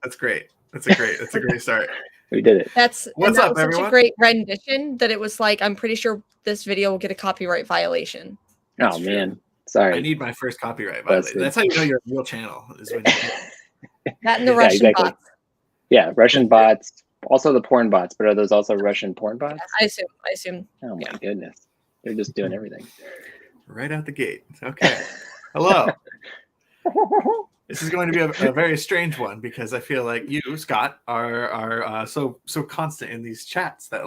That's great. That's a great start. We did it. What's up, was everyone? Such a great rendition that it was like, I'm pretty sure this video will get a copyright violation. Oh man, sorry. I need my first copyright violation. That's how you know you're a real channel. Is when that and the Russian bots. Yeah, Russian bots. Also the porn bots, but are those also Russian porn bots? I assume. Oh my goodness, they're just doing everything. Right out the gate. Okay. Hello. This is going to be a very strange one because I feel like you, Scott, are so constant in these chats that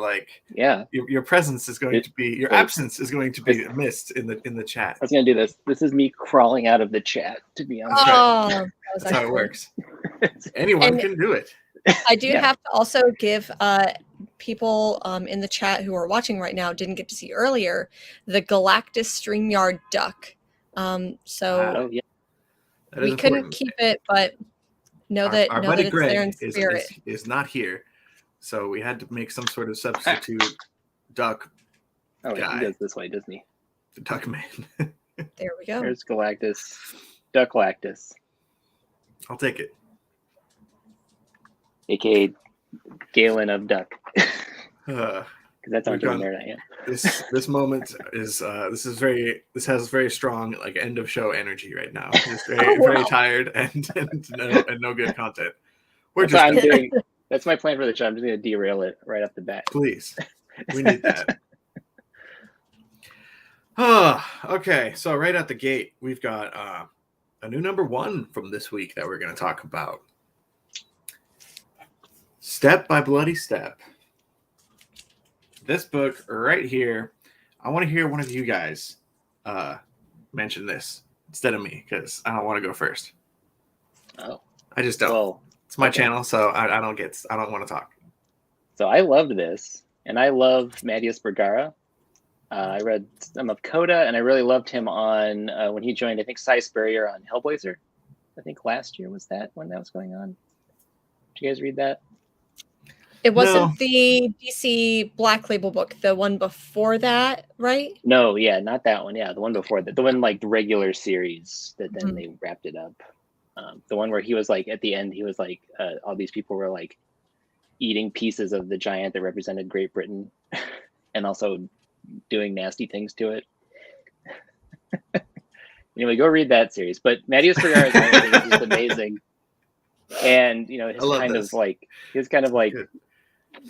your presence is going to be your absence is going to be missed in the chat. I was gonna do this. This is me crawling out of the chat, to be honest. That's how it works. Anyone can do it. I do have to also give people in the chat who are watching right now didn't get to see earlier the Galactus StreamYard duck. We couldn't keep it, but know that it's Greg there in spirit. Is not here, so we had to make some sort of substitute duck. Oh, wait, he goes this way, doesn't he? The duck man. There we go. There's Galactus, Ducklactus. I'll take it. AKA Galen of Duck. Because that's how much of a nerd I am. This moment is this has very strong end of show energy right now. It's very tired and no good content. That's my plan for the show. I'm just gonna derail it right off the bat. Please. We need that. Okay. So right out the gate, we've got a new number 1 from this week that we're gonna talk about. Step by Bloody Step. This book right here, I want to hear one of you guys mention this instead of me because I don't want to go first. Oh, I just don't. Well, it's my channel, so I don't want to talk. So I loved this, and I love Mattias Bergara. I read some of Coda, and I really loved him on when he joined, I think, Cy Spurrier on Hellblazer. I think last year was that when that was going on. Did you guys read that? It wasn't the DC Black Label book, the one before that, right? No, yeah, not that one. Yeah, the one before that. The one the regular series that then they wrapped it up. The one where he was at the end, he was all these people were eating pieces of the giant that represented Great Britain and also doing nasty things to it. Anyway, go read that series. But Mattias Bergara is just amazing. And his kind of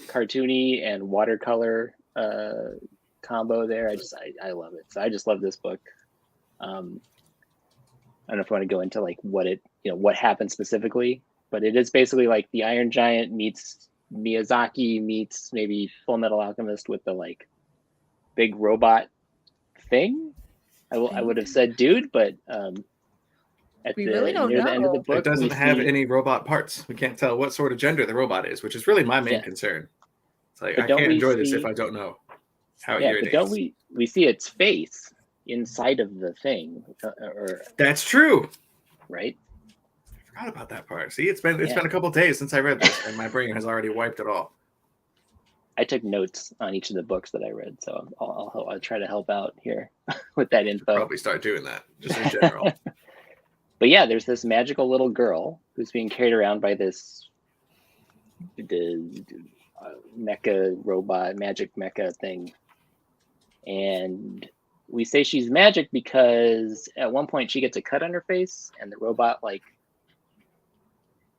cartoony and watercolor combo there. I love it. So I just love this book. I don't know if I want to go into what happened specifically, but it is basically the Iron Giant meets Miyazaki meets maybe Full Metal Alchemist with the big robot thing. I would have said dude, but near the end of the book, it doesn't have any robot parts. We can't tell what sort of gender the robot is, which is really my main concern. It's I can't enjoy this if I don't know how it irritates. But don't we see its face inside of the thing? That's true, right? I forgot about that part. See, it's been a couple days since I read this, and my brain has already wiped it all. I took notes on each of the books that I read, so I'll try to help out here with that info. Probably start doing that just in general. But yeah, there's this magical little girl who's being carried around by this mecha robot, magic mecha thing. And we say she's magic because at one point she gets a cut on her face and the robot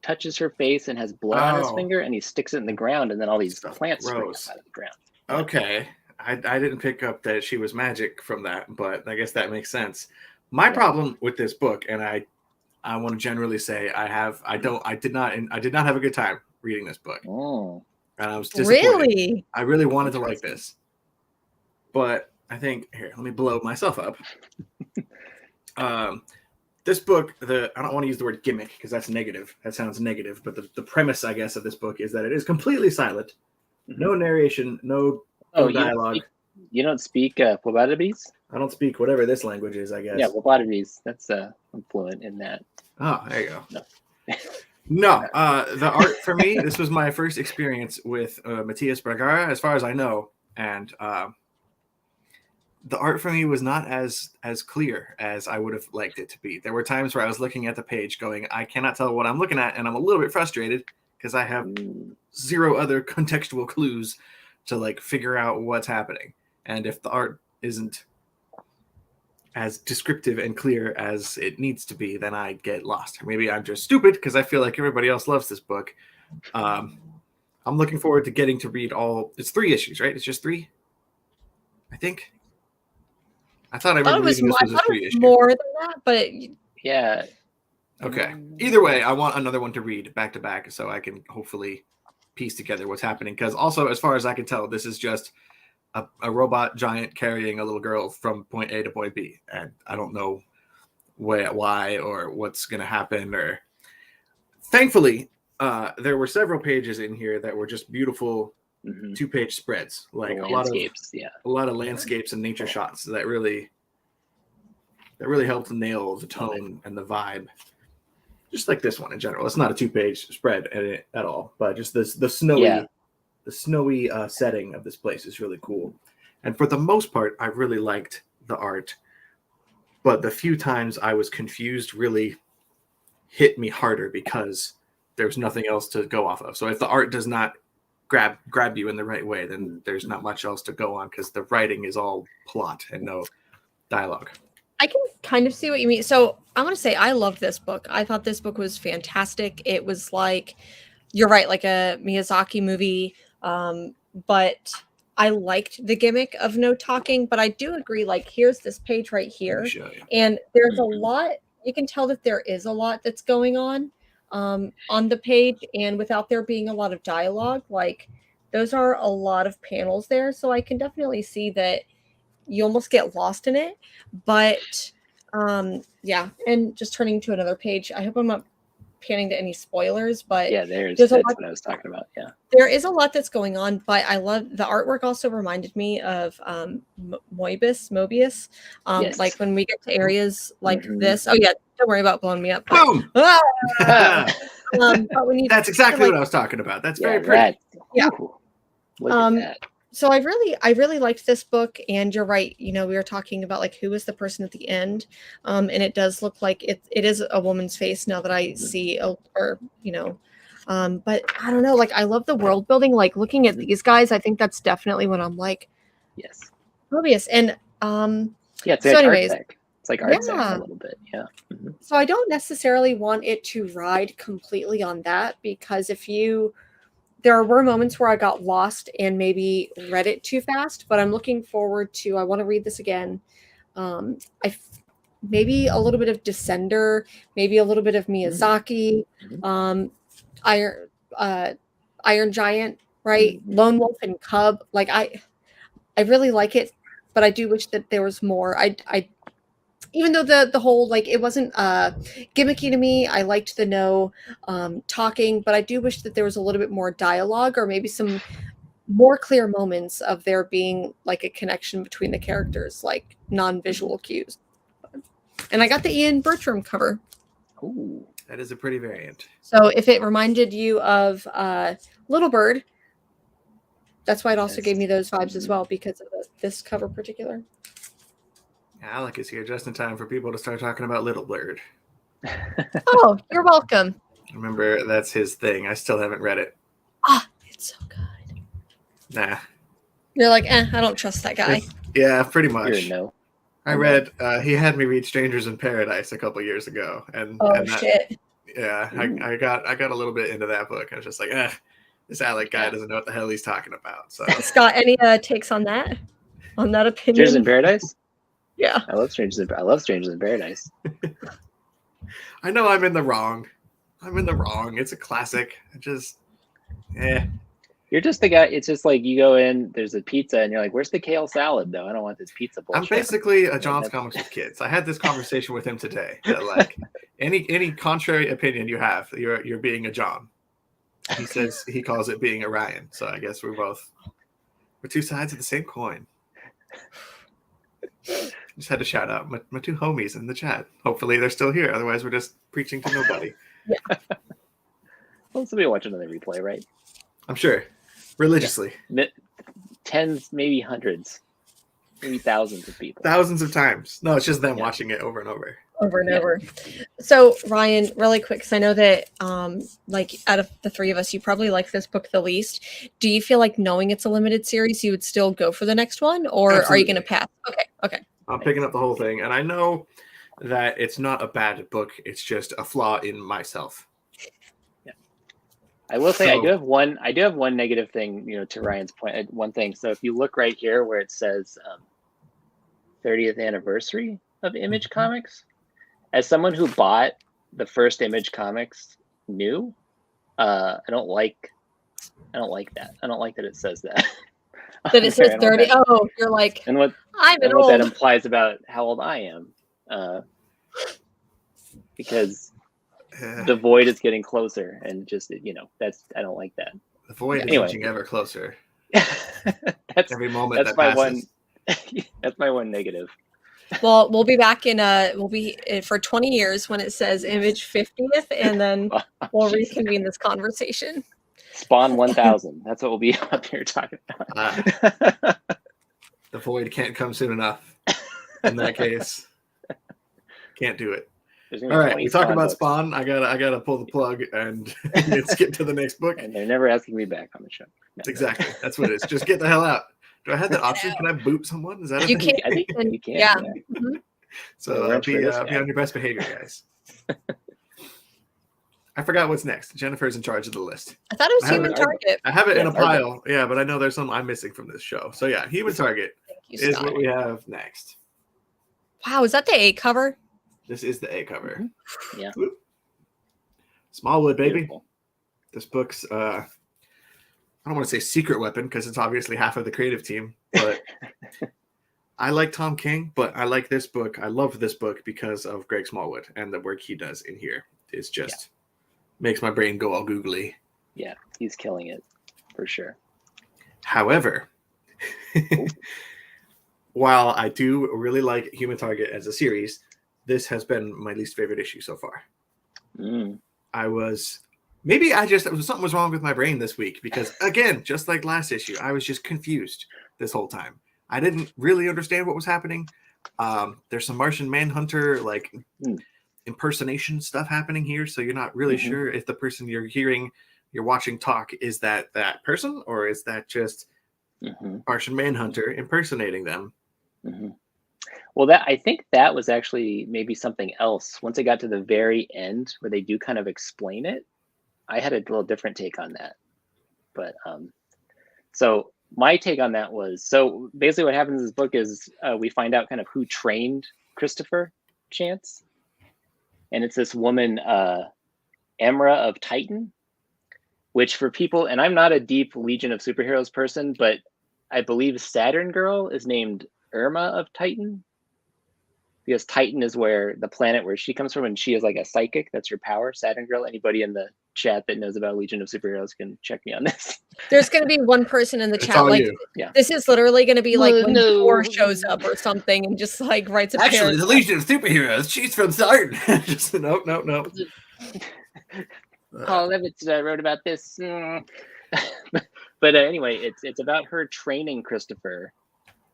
touches her face and has blood on his finger and he sticks it in the ground and then all these plants spring up out of the ground. Okay. I didn't pick up that she was magic from that, but I guess that makes sense. My problem with this book, and I want to generally say I did not have a good time reading this book. Oh. And I was disappointed. Really? I really wanted to like this. But I think let me blow myself up. This book, I don't want to use the word gimmick because that's negative. That sounds negative. But the premise, I guess, of this book is that it is completely silent. Mm-hmm. No narration, no dialogue. You don't speak Plebadibes? I don't speak whatever this language is, I guess. Yeah, Plebadibes. That's I'm fluent in that. Oh, there you go. No, the art for me, this was my first experience with Mattias Bergara, as far as I know. And the art for me was not as clear as I would have liked it to be. There were times where I was looking at the page going, I cannot tell what I'm looking at, and I'm a little bit frustrated because I have zero other contextual clues to like figure out what's happening. And if the art isn't as descriptive and clear as it needs to be, then I get lost. Or maybe I'm just stupid because I feel like everybody else loves this book. I'm looking forward to getting to read all. It's 3 issues, right? It's just 3, I think. I thought I remember reading this was a 3 issue. More than that, but yeah. Okay. Either way, I want another one to read back to back so I can hopefully piece together what's happening. Because also, as far as I can tell, this is just a robot giant carrying a little girl from point A to point B, and I don't know why or what's going to happen. Or thankfully, there were several pages in here that were just beautiful 2-page spreads, like a lot of landscapes and nature shots that really helped nail the tone and the vibe. Just like this one in general, it's not a 2-page spread at all, but just the snowy. The snowy setting of this place is really cool. And for the most part, I really liked the art. But the few times I was confused really hit me harder because there's nothing else to go off of. So if the art does not grab you in the right way, then there's not much else to go on because the writing is all plot and no dialogue. I can kind of see what you mean. So I want to say I loved this book. I thought this book was fantastic. It was like, you're right, like a Miyazaki movie. But I liked the gimmick of no talking, but I do agree, like, here's this page right here. And there's a lot, you can tell that there is a lot that's going on the page, and without there being a lot of dialogue, like, those are a lot of panels there. So I can definitely see that you almost get lost in it. But yeah, and just turning to another page, I hope I'm not panning to any spoilers, but yeah, that's what I was talking about. Yeah, there is a lot that's going on, but I love the artwork. Also reminded me of Mobius. Yes. Like when we get to areas like this. Oh yeah, don't worry about blowing me up. Boom! But when that's exactly what I was talking about. That's very pretty. Look at that. So I really liked this book, and you're right. You know, we were talking about like who was the person at the end, and it does look like it is a woman's face now that I see, but I don't know. Like I love the world building. Like looking at these guys, I think that's definitely when I'm like, yes, Mobius. And it's so like anyways, it's like art a little bit. Yeah. Mm-hmm. So I don't necessarily want it to ride completely on that, because there were moments where I got lost and maybe read it too fast, but I'm looking forward to, I want to read this again. Maybe a little bit of Descender, maybe a little bit of Miyazaki, Iron Giant, right? Lone Wolf and Cub. Like I really like it, but I do wish that there was more. Even though the whole, like, it wasn't gimmicky to me, I liked the no talking, but I do wish that there was a little bit more dialogue, or maybe some more clear moments of there being like a connection between the characters, like non-visual cues. And I got the Ian Bertram cover. Ooh, that is a pretty variant. So if it reminded you of Little Bird, that's why it also gave me those vibes as well, because of this cover particular. Alec is here just in time for people to start talking about Little Bird. Oh, you're welcome. Remember, that's his thing. I still haven't read it. It's so good. Nah. You're like, I don't trust that guy. Yeah, pretty much. No. I read, he had me read Strangers in Paradise a couple years ago. And shit. Yeah, I got a little bit into that book. I was just like, this Alec guy doesn't know what the hell he's talking about. So Scott, any takes on that? On that opinion? Strangers in Paradise? Yeah. I love Strangers in Paradise. I know I'm in the wrong. It's a classic. You're just the guy. It's just like you go in, there's a pizza, and you're like, where's the kale salad, though? I don't want this pizza bullshit. I'm basically a John's Comics with Kids. I had this conversation with him today. That like any contrary opinion you have, you're being a John. He says he calls it being a Ryan. So I guess we're two sides of the same coin. Just had to shout out my two homies in the chat. Hopefully they're still here. Otherwise, we're just preaching to nobody. Yeah. Well, somebody watch another replay, right? I'm sure. Religiously. Yeah. Tens, maybe hundreds. maybe thousands of people. Thousands of times. No, it's just them watching it over and over. Over and over. So Ryan, really quick, because I know that like out of the three of us, you probably like this book the least. Do you feel like knowing it's a limited series, you would still go for the next one, or Absolutely. are you going to pass? Okay. I'm picking up the whole thing, and I know that it's not a bad book. It's just a flaw in myself. Yeah. I will say I do have one negative thing, to Ryan's point. One thing. So if you look right here where it says 30th anniversary of Image Comics, as someone who bought the first Image Comics new, I don't like that. I don't like that it says that. That it says 30. Oh, you're like, and what that implies about how old I am, because the void is getting closer, and just I don't like that. The void is inching ever closer. That's every moment that's that my passes. That's my one negative. Well, we'll be back we'll be for 20 years when it says Image 50th, and then we'll reconvene this conversation. Spawn 1000. That's what we'll be up here talking about. The void can't come soon enough. In that case, can't do it. All right, we talked about Spawn. I gotta pull the plug and let's get to the next book. And they're never asking me back on the show. No, exactly. That's what it is. Just get the hell out. Do I have that option? Can I boot someone? Is that a you thing? I think you can. Yeah. Mm-hmm. So be on your best behavior, guys. I forgot what's next. Jennifer's in charge of the list. I thought it was Human Target. I have it in a pile. Yeah, but I know there's some I'm missing from this show. So yeah, Human Target is what we have next. Wow, is that the A cover? This is the A cover. Mm-hmm. Yeah. Whoop. Smallwood, baby. Beautiful. This book's I don't want to say secret weapon because it's obviously half of the creative team, but I like Tom King, but I like this book. I love this book because of Greg Smallwood, and the work he does in here is just makes my brain go all googly. Yeah, he's killing it for sure. However, while I do really like Human Target as a series, this has been my least favorite issue so far. Something was wrong with my brain this week because, again, just like last issue, I was just confused this whole time. I didn't really understand what was happening. There's some Martian Manhunter impersonation stuff happening here, so you're not really sure if the person you're watching talk is that person, or is that just Martian Manhunter impersonating them. Well, I think that was actually maybe something else. Once I got to the very end where they do kind of explain it, I had a little different take on that. But so my take on that was, so basically what happens in this book is we find out kind of who trained Christopher Chance. And it's this woman, Emra of Titan, which for people, and I'm not a deep Legion of Superheroes person, but I believe Saturn Girl is named Irma of Titan, because Titan is where the planet where she comes from, and she is like a psychic. That's her power, Saturn Girl. Anybody in the chat that knows about Legion of Superheroes can check me on this. There's going to be one person in the chat like, this is literally going to be like when Thor shows up or something and just like writes a Actually, the Legion of Superheroes, she's from Saturn. Just no. Paul Levitz wrote about this. But anyway, it's about her training Christopher.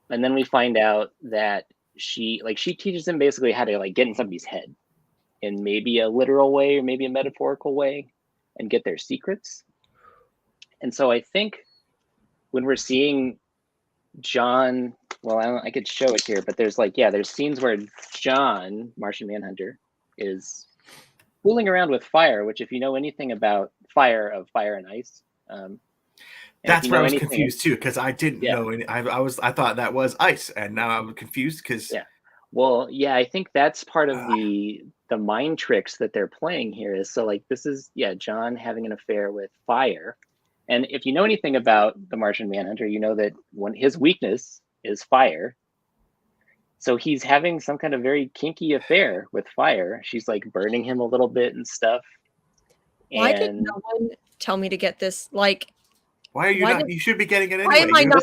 And then we find out that she teaches him basically how to get in somebody's head in maybe a literal way or maybe a metaphorical way and get their secrets. And so I think when we're seeing John, well, I could show it here, but there's scenes where John, Martian Manhunter, is fooling around with fire, which if you know anything about fire and ice, that's where I was confused too, because I didn't know any. I thought that was ice, and now I'm confused because I think that's part of the mind tricks that they're playing here. Is so this is John having an affair with fire, and if you know anything about the Martian Manhunter, you know that his weakness is fire. So he's having some kind of very kinky affair with fire. She's burning him a little bit and stuff. Why did no one tell me to get this? Why are you not? You should be getting it anyway. Why am I not?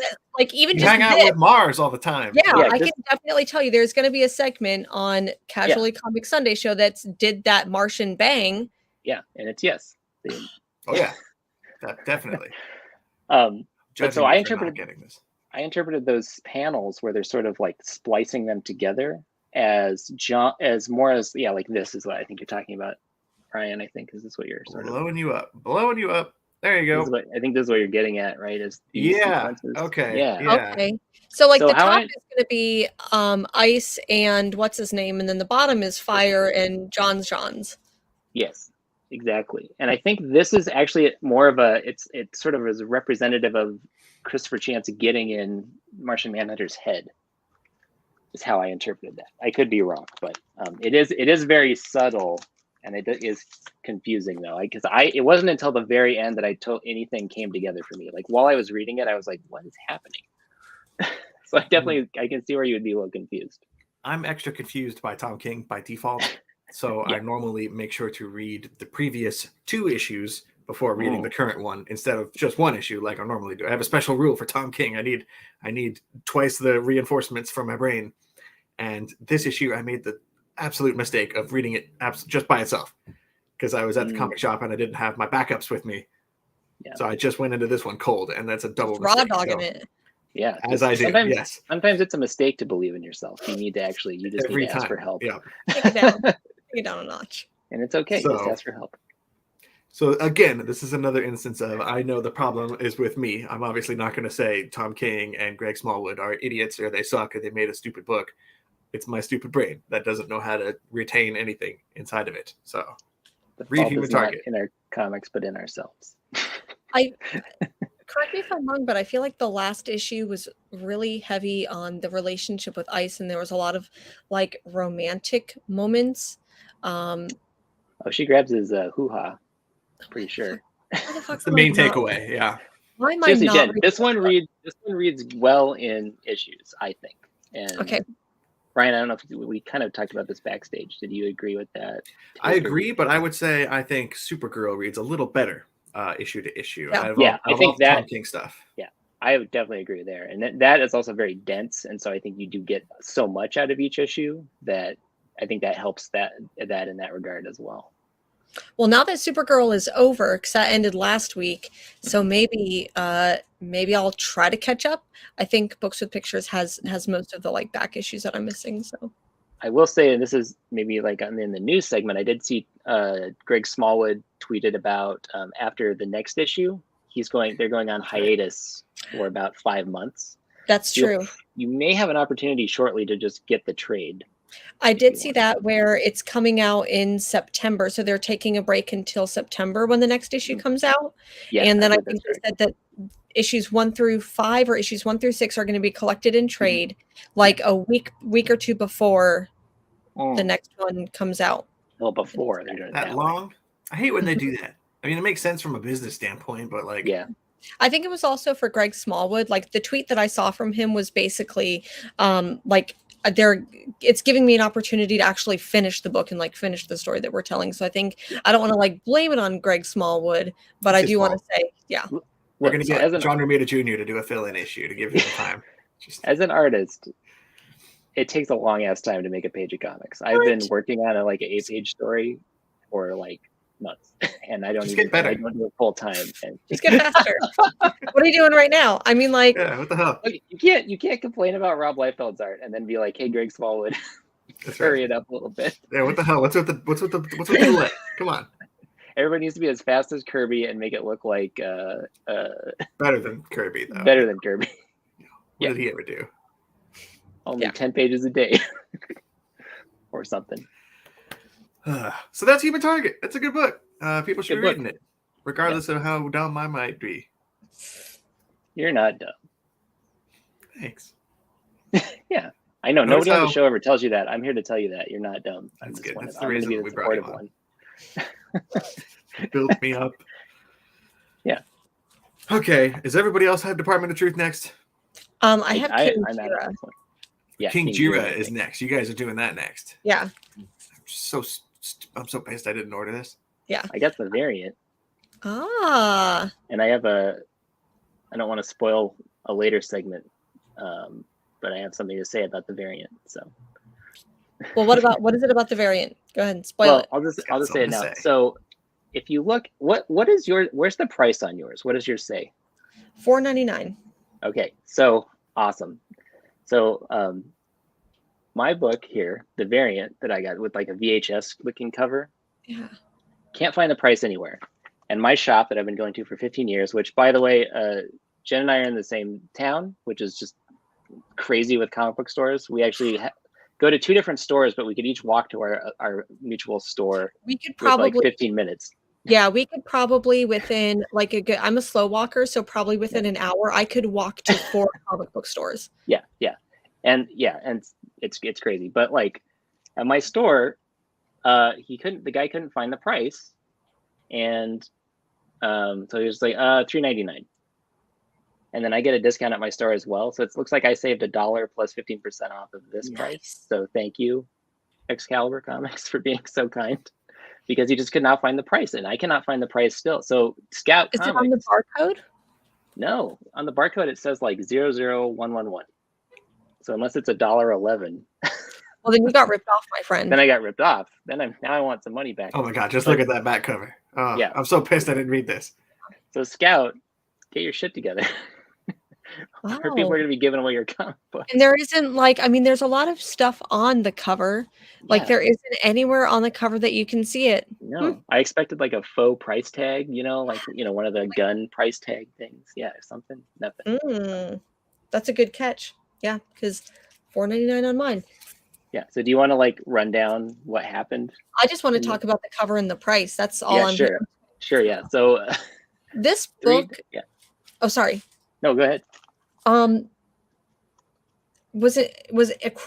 Even you just hang out with Mars all the time. Yeah, I can definitely tell you. There's going to be a segment on Casually Comic Sunday show that did that Martian bang. Yeah, and it's yes. Oh yeah, definitely. So I interpreted getting this. I interpreted those panels where they're sort of like splicing them together as more as like this is what I think you're talking about, Ryan. I think is this what you're sort blowing you up. There you go. I think this is what you're getting at, right? Is these sequences. Okay. Yeah. Okay. So like So the how top is going to be ice and what's his name, and then the bottom is fire and John's. Yes, exactly. And I think this is actually more of it sort of is representative of Christopher Chance getting in Martian Manhunter's head. Is how I interpreted that. I could be wrong, but it is very subtle, and it is confusing though. Because it wasn't until the very end that anything came together for me. Like while I was reading it, I was like, "What is happening?" So I can see where you would be a little confused. I'm extra confused by Tom King by default, so I normally make sure to read the previous 2 issues before reading the current one instead of just 1 issue like I normally do. I have a special rule for Tom King. I need twice the reinforcements from my brain. And this issue, I made the absolute mistake of reading it just by itself because I was at the comic shop and I didn't have my backups with me. Yeah. So I just went into this one cold, and that's a double mistake. Raw dogging it. Yeah, as I do. Yes. Sometimes it's a mistake to believe in yourself. You need to ask for help. Yeah. Take it down. Take it down a notch. And it's okay. Just ask for help. So again, this is another instance of I know the problem is with me. I'm obviously not going to say Tom King and Greg Smallwood are idiots or they suck or they made a stupid book. It's my stupid brain that doesn't know how to retain anything inside of it. So read Human Target. Not in our comics, but in ourselves. Correct me if I'm wrong, but I feel like the last issue was really heavy on the relationship with Ice, and there was a lot of like romantic moments. She grabs his hoo-ha. Pretty sure. That's the main takeaway. Yeah. Why am I not? Jen, this one reads well in issues, I think. And okay. Ryan, I don't know if we kind of talked about this backstage. Did you agree with that? I agree, but I would say I think Supergirl reads a little better issue to issue. Yeah, I think that Tom King stuff. Yeah, I would definitely agree there, and that is also very dense, and so I think you do get so much out of each issue that I think that helps that in that regard as well. Well, now that Supergirl is over, because that ended last week, so maybe I'll try to catch up. I think Books with Pictures has most of the like back issues that I'm missing. So I will say, and this is maybe like in the news segment, I did see Greg Smallwood tweeted about after the next issue, they're going on hiatus for about 5 months. That's true. You may have an opportunity shortly to just get the trade. I did see that where it's coming out in September. So they're taking a break until September when the next issue comes out. Yeah, and then I think they said that issues 1 through 5 or issues 1 through 6 are going to be collected in trade like a week or two before the next one comes out. Well, before they're doing that long. I hate when they do that. I mean, it makes sense from a business standpoint, but like, yeah. I think it was also for Greg Smallwood. Like the tweet that I saw from him was basically it's giving me an opportunity to actually finish the book and like finish the story that we're telling. So I think I don't want to like blame it on Greg Smallwood, but I do want to say, yeah. We're going to get John Romita Jr. to do a fill-in issue to give him time. As an artist, it takes a long ass time to make a page of comics. I've been working on an 8-page story for like months, and I don't do it full time. And just get faster. What are you doing right now? I mean, like, yeah, what the hell? You can't complain about Rob Liefeld's art and then be like, "Hey, Greg Smallwood, hurry it up a little bit." Yeah, what the hell? What's with the delay? Come on. Everybody needs to be as fast as Kirby and make it look like better than Kirby, though. Better than Kirby. What did he ever do? Only 10 pages a day, or something. So that's Human Target. That's a good book. People should be reading it, regardless of how dumb I might be. You're not dumb. Thanks. Yeah, I know. Nobody on the show ever tells you that. I'm here to tell you that you're not dumb. That's good. That's the reason we brought him on. Built me up. Yeah. Okay. Does everybody else have Department of Truth next? I have Kingjira. Yeah, Kingjira is next. You guys are doing that next. Yeah. I'm so pissed I didn't order this. Yeah. I got the variant. Ah. And I have I don't want to spoil a later segment, but I have something to say about the variant. So. Well, what is it about the variant? Go ahead and spoil it. I'll just say it now. So if you look, where's the price on yours? What does yours say? $4.99. Okay. So Awesome. So my book here, the variant that I got with like a VHS looking cover, can't find the price anywhere. And my shop that I've been going to for 15 years, which by the way, Jen and I are in the same town, which is just crazy with comic book stores. We actually go to 2 different stores, but we could each walk to our mutual store. We could probably with like 15 minutes. Yeah, we could probably within like I'm a slow walker, so probably within an hour I could walk to 4 comic book stores. Yeah, and it's crazy. But like at my store, the guy couldn't find the price, and so he was like $3.99. And then I get a discount at my store as well. So it looks like I saved $1 plus 15% off of this price. So thank you, Excalibur Comics, for being so kind, because he just could not find the price, and I cannot find the price still. So Scout Is Comics, it on the barcode? No, on the barcode it says like 00111. So unless it's $1.11. Well, then you got ripped off, my friend. Then I got ripped off. Now I want some money back. Oh my god! Just look at that back cover. Oh, yeah, I'm so pissed I didn't read this. So Scout, get your shit together. Wow. Or people are going to be giving away your comic book. And there isn't like, I mean, there's a lot of stuff on the cover. Like there isn't anywhere on the cover that you can see it. No, I expected like a faux price tag, like, one of the gun price tag things. Yeah, something, nothing. That's a good catch. Yeah, because $4.99 on mine. Yeah. So do you want to like run down what happened? I just want to talk about the cover and the price. That's all I'm sure. Sure, yeah. So this book. Oh, sorry. No, go ahead. Was it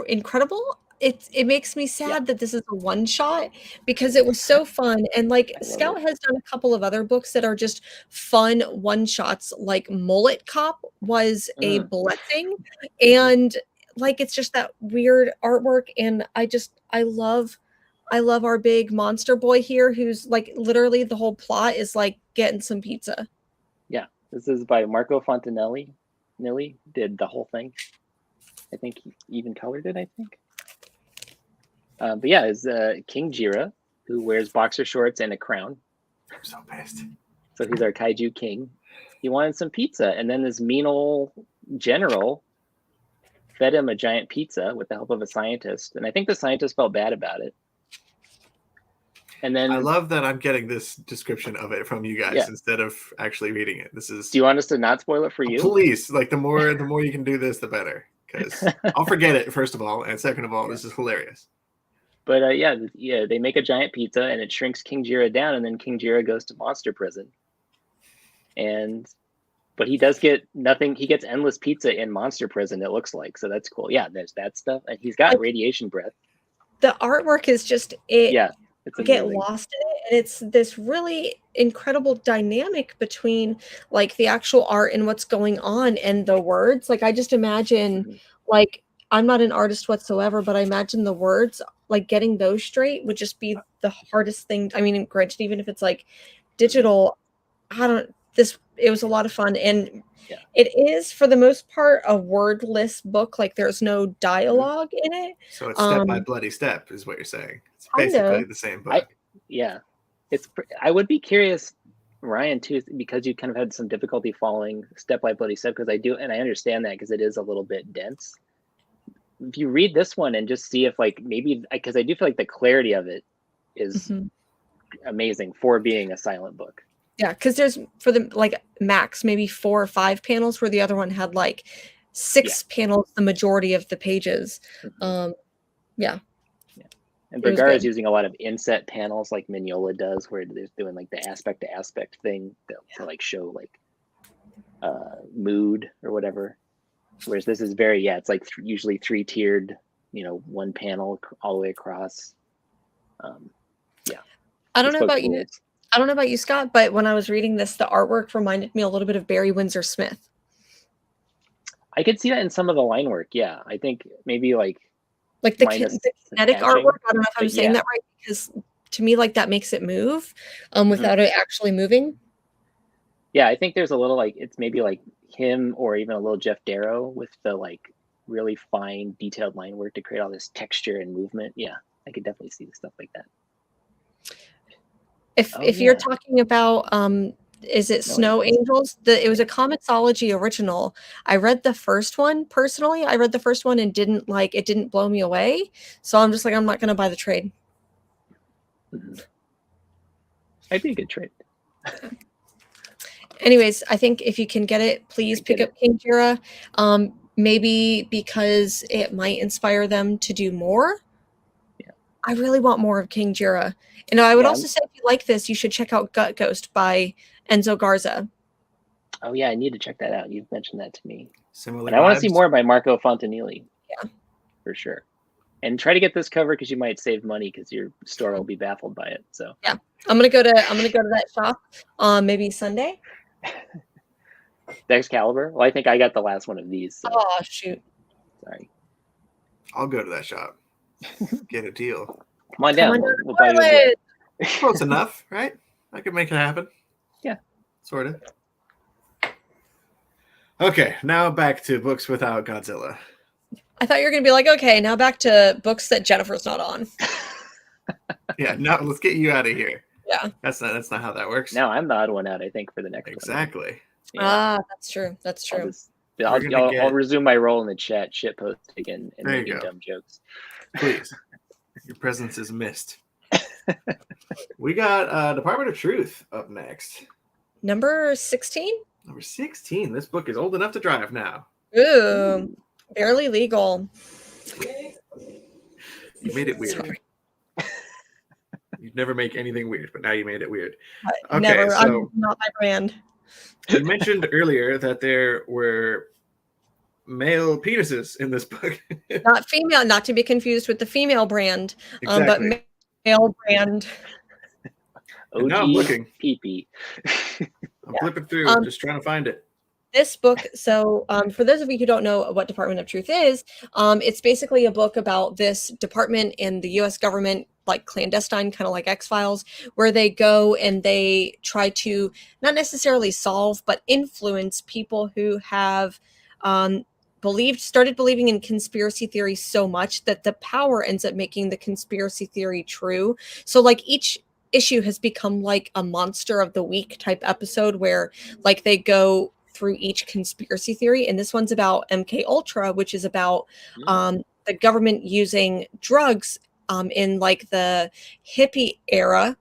incredible? It makes me sad that this is a one shot, because it was so fun. And like Scout has done a couple of other books that are just fun one shots, like Mullet Cop was a blessing, and like it's just that weird artwork. And I love our big monster boy here, who's like literally the whole plot is like getting some pizza. Yeah, this is by Marco Fontanelli. Nilly did the whole thing. I think he even colored it, I think. But yeah, it's Kingjira, who wears boxer shorts and a crown. I'm so pissed. So he's our kaiju king. He wanted some pizza, and then this mean old general fed him a giant pizza with the help of a scientist. And I think the scientist felt bad about it. And then I love that I'm getting this description of it from you guys instead of actually reading it. This is. Do you want us to not spoil it for you? Please, like the more you can do this, the better. Because I'll forget it, first of all, and second of all, this is hilarious. But they make a giant pizza, and it shrinks Kingjira down, and then Kingjira goes to monster prison. But he does get nothing. He gets endless pizza in monster prison, it looks like. So that's cool. Yeah, there's that stuff, and he's got radiation breath. The artwork is just it. Yeah. You get lost in it, and it's this really incredible dynamic between like the actual art and what's going on and the words. Like I just imagine, like I'm not an artist whatsoever, but I imagine the words, like getting those straight would just be the hardest thing. I mean, granted, even if it's like digital, it was a lot of fun, and it is for the most part a wordless book. Like there's no dialogue in it. So it's step by bloody step is what you're saying. It's basically the same book. I would be curious, Ryan, too, because you kind of had some difficulty following step by bloody step, because I do, and I understand that because it is a little bit dense. If you read this one and just see if like maybe, because I do feel like the clarity of it is amazing for being a silent book. Yeah, because there's for the like max maybe 4 or 5 panels, where the other one had like 6 panels the majority of the pages. And Bergara is using a lot of inset panels like Mignola does, where they're doing like the aspect to aspect thing to like show like mood or whatever. Whereas this is very it's like usually 3-tiered, one panel all the way across. I don't know about you. I don't know about you, Scott, but when I was reading this, the artwork reminded me a little bit of Barry Windsor Smith. I could see that in some of the line work. Yeah, I think maybe like the kinetic artwork. I don't know if I'm saying that right, because to me, like that makes it move without it actually moving. Yeah, I think there's a little like it's maybe like him or even a little Jeff Darrow with the like really fine detailed line work to create all this texture and movement. Yeah, I could definitely see stuff like that. If you're talking about Is it Snow Angels? It was a Comixology original. I read the first one personally. I read the first one and it didn't blow me away. So I'm just like, I'm not going to buy the trade. I'd be a good trade. Anyways, I think if you can get it, please pick up Kingjira. Maybe because it might inspire them to do more. Yeah. I really want more of Kingjira. And I would also say, if you like this, you should check out Gut Ghost by Enzo Garza. Oh yeah, I need to check that out. You've mentioned that to me. Similar. And I want to see more by Marco Fontanilli. Yeah, for sure. And try to get this cover because you might save money because your store will be baffled by it. So yeah, I'm gonna go to that shop maybe Sunday. Excalibur. Well, I think I got the last one of these. So. Oh shoot! Sorry. I'll go to that shop. Get a deal. Come on down. We'll buy you a close enough, right? I could make it happen. Yeah, sort of. Okay, now back to books without Godzilla. I thought you were going to be like, okay, now back to books that Jennifer's not on. Yeah, now let's get you out of here. Yeah. That's not how that works. Now I'm the odd one out, I think, for the next one. Exactly. Yeah. That's true. That's true. I'll resume my role in the chat, shit posting and making dumb jokes. Please. Your presence is missed. We got Department of Truth up next. Number 16? Number 16. This book is old enough to drive now. Ooh. Barely legal. You made it weird. Sorry. You'd never make anything weird, but now you made it weird. Okay, never. So I'm not my brand. You mentioned earlier that there were male penises in this book. Not female, not to be confused with the female brand, but male brand. OG now I'm looking. Pee-pee. I'm flipping through, just trying to find it. This book, so for those of you who don't know what Department of Truth is, it's basically a book about this department in the U.S. government, like clandestine, kind of like X-Files, where they go and they try to not necessarily solve, but influence people who have started believing in conspiracy theories so much that the power ends up making the conspiracy theory true. So like each issue has become like a monster of the week type episode where like they go through each conspiracy theory, and this one's about MK Ultra, which is about the government using drugs in like the hippie era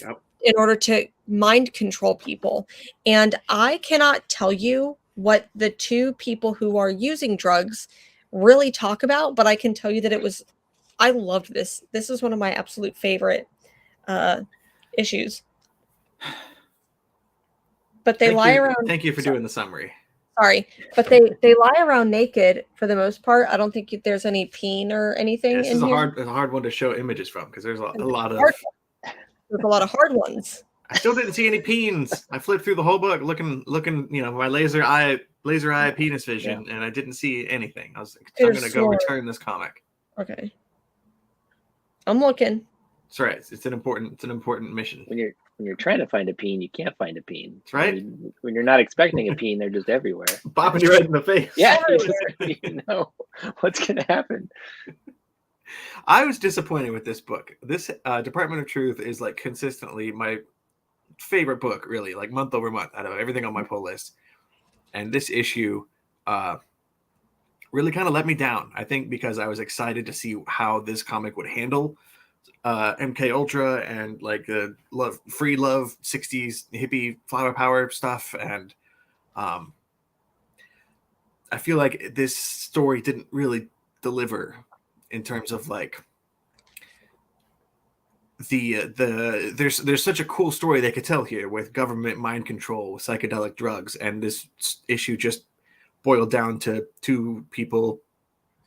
in order to mind control people. And I cannot tell you what the two people who are using drugs really talk about, but I can tell you that I loved this. This is one of my absolute favorite issues. But they lie around. Thank you for doing the summary. Sorry, but they lie around naked for the most part. I don't think there's any peen or anything. This is a hard one to show images from because there's a lot of hard ones. I still didn't see any peens. I flipped through the whole book looking, my laser eye penis vision, and I didn't see anything. I was like, I'm gonna go return this comic. Okay, I'm looking. That's right. It's an important mission. When you're trying to find a peen, you can't find a peen. That's right. When you're not expecting a peen, they're just everywhere. Bopping you right in the face. Yeah, you know what's going to happen. I was disappointed with this book. This Department of Truth is like consistently my favorite book, really, like month over month out of everything on my pull list. And this issue really kind of let me down, I think, because I was excited to see how this comic would handle MK Ultra and like the free love 60s hippie flower power stuff, and I feel like this story didn't really deliver in terms of like there's such a cool story they could tell here with government mind control with psychedelic drugs, and this issue just boiled down to two people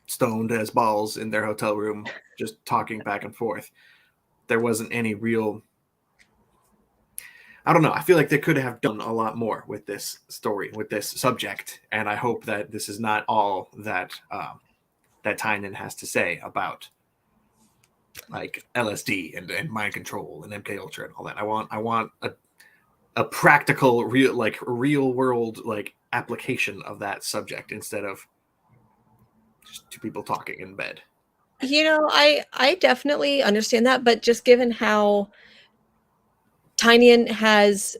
stoned as balls in their hotel room just talking back and forth. There wasn't any real, I don't know, I feel like they could have done a lot more with this story, with this subject, and I hope that this is not all that that Tynan has to say about like LSD and mind control and MK Ultra and all that. I want a practical real world like application of that subject instead of just two people talking in bed. You know, I definitely understand that, but just given how Tynion has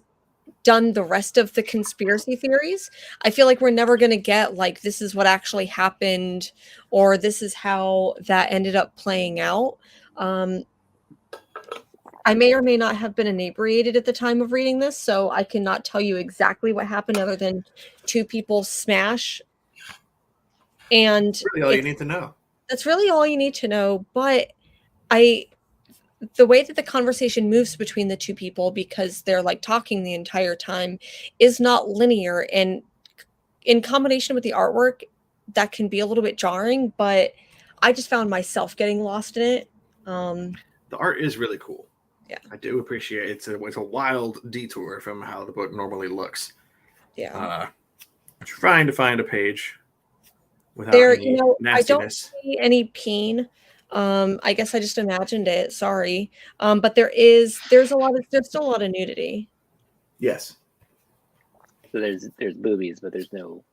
done the rest of the conspiracy theories, I feel like we're never going to get like this is what actually happened or this is how that ended up playing out. I may or may not have been inebriated at the time of reading this, so I cannot tell you exactly what happened other than two people smash. And that's really all you need to know. That's really all you need to know. But the way that the conversation moves between the two people, because they're like talking the entire time, is not linear. And in combination with the artwork, that can be a little bit jarring, but I just found myself getting lost in it. The art is really cool. Yeah, I do appreciate it. It's a wild detour from how the book normally looks. Yeah. Trying to find a page without there, any nastiness. I don't see any peen. I guess I just imagined it. Sorry. But there's still a lot of nudity. Yes. So there's boobies, but there's no.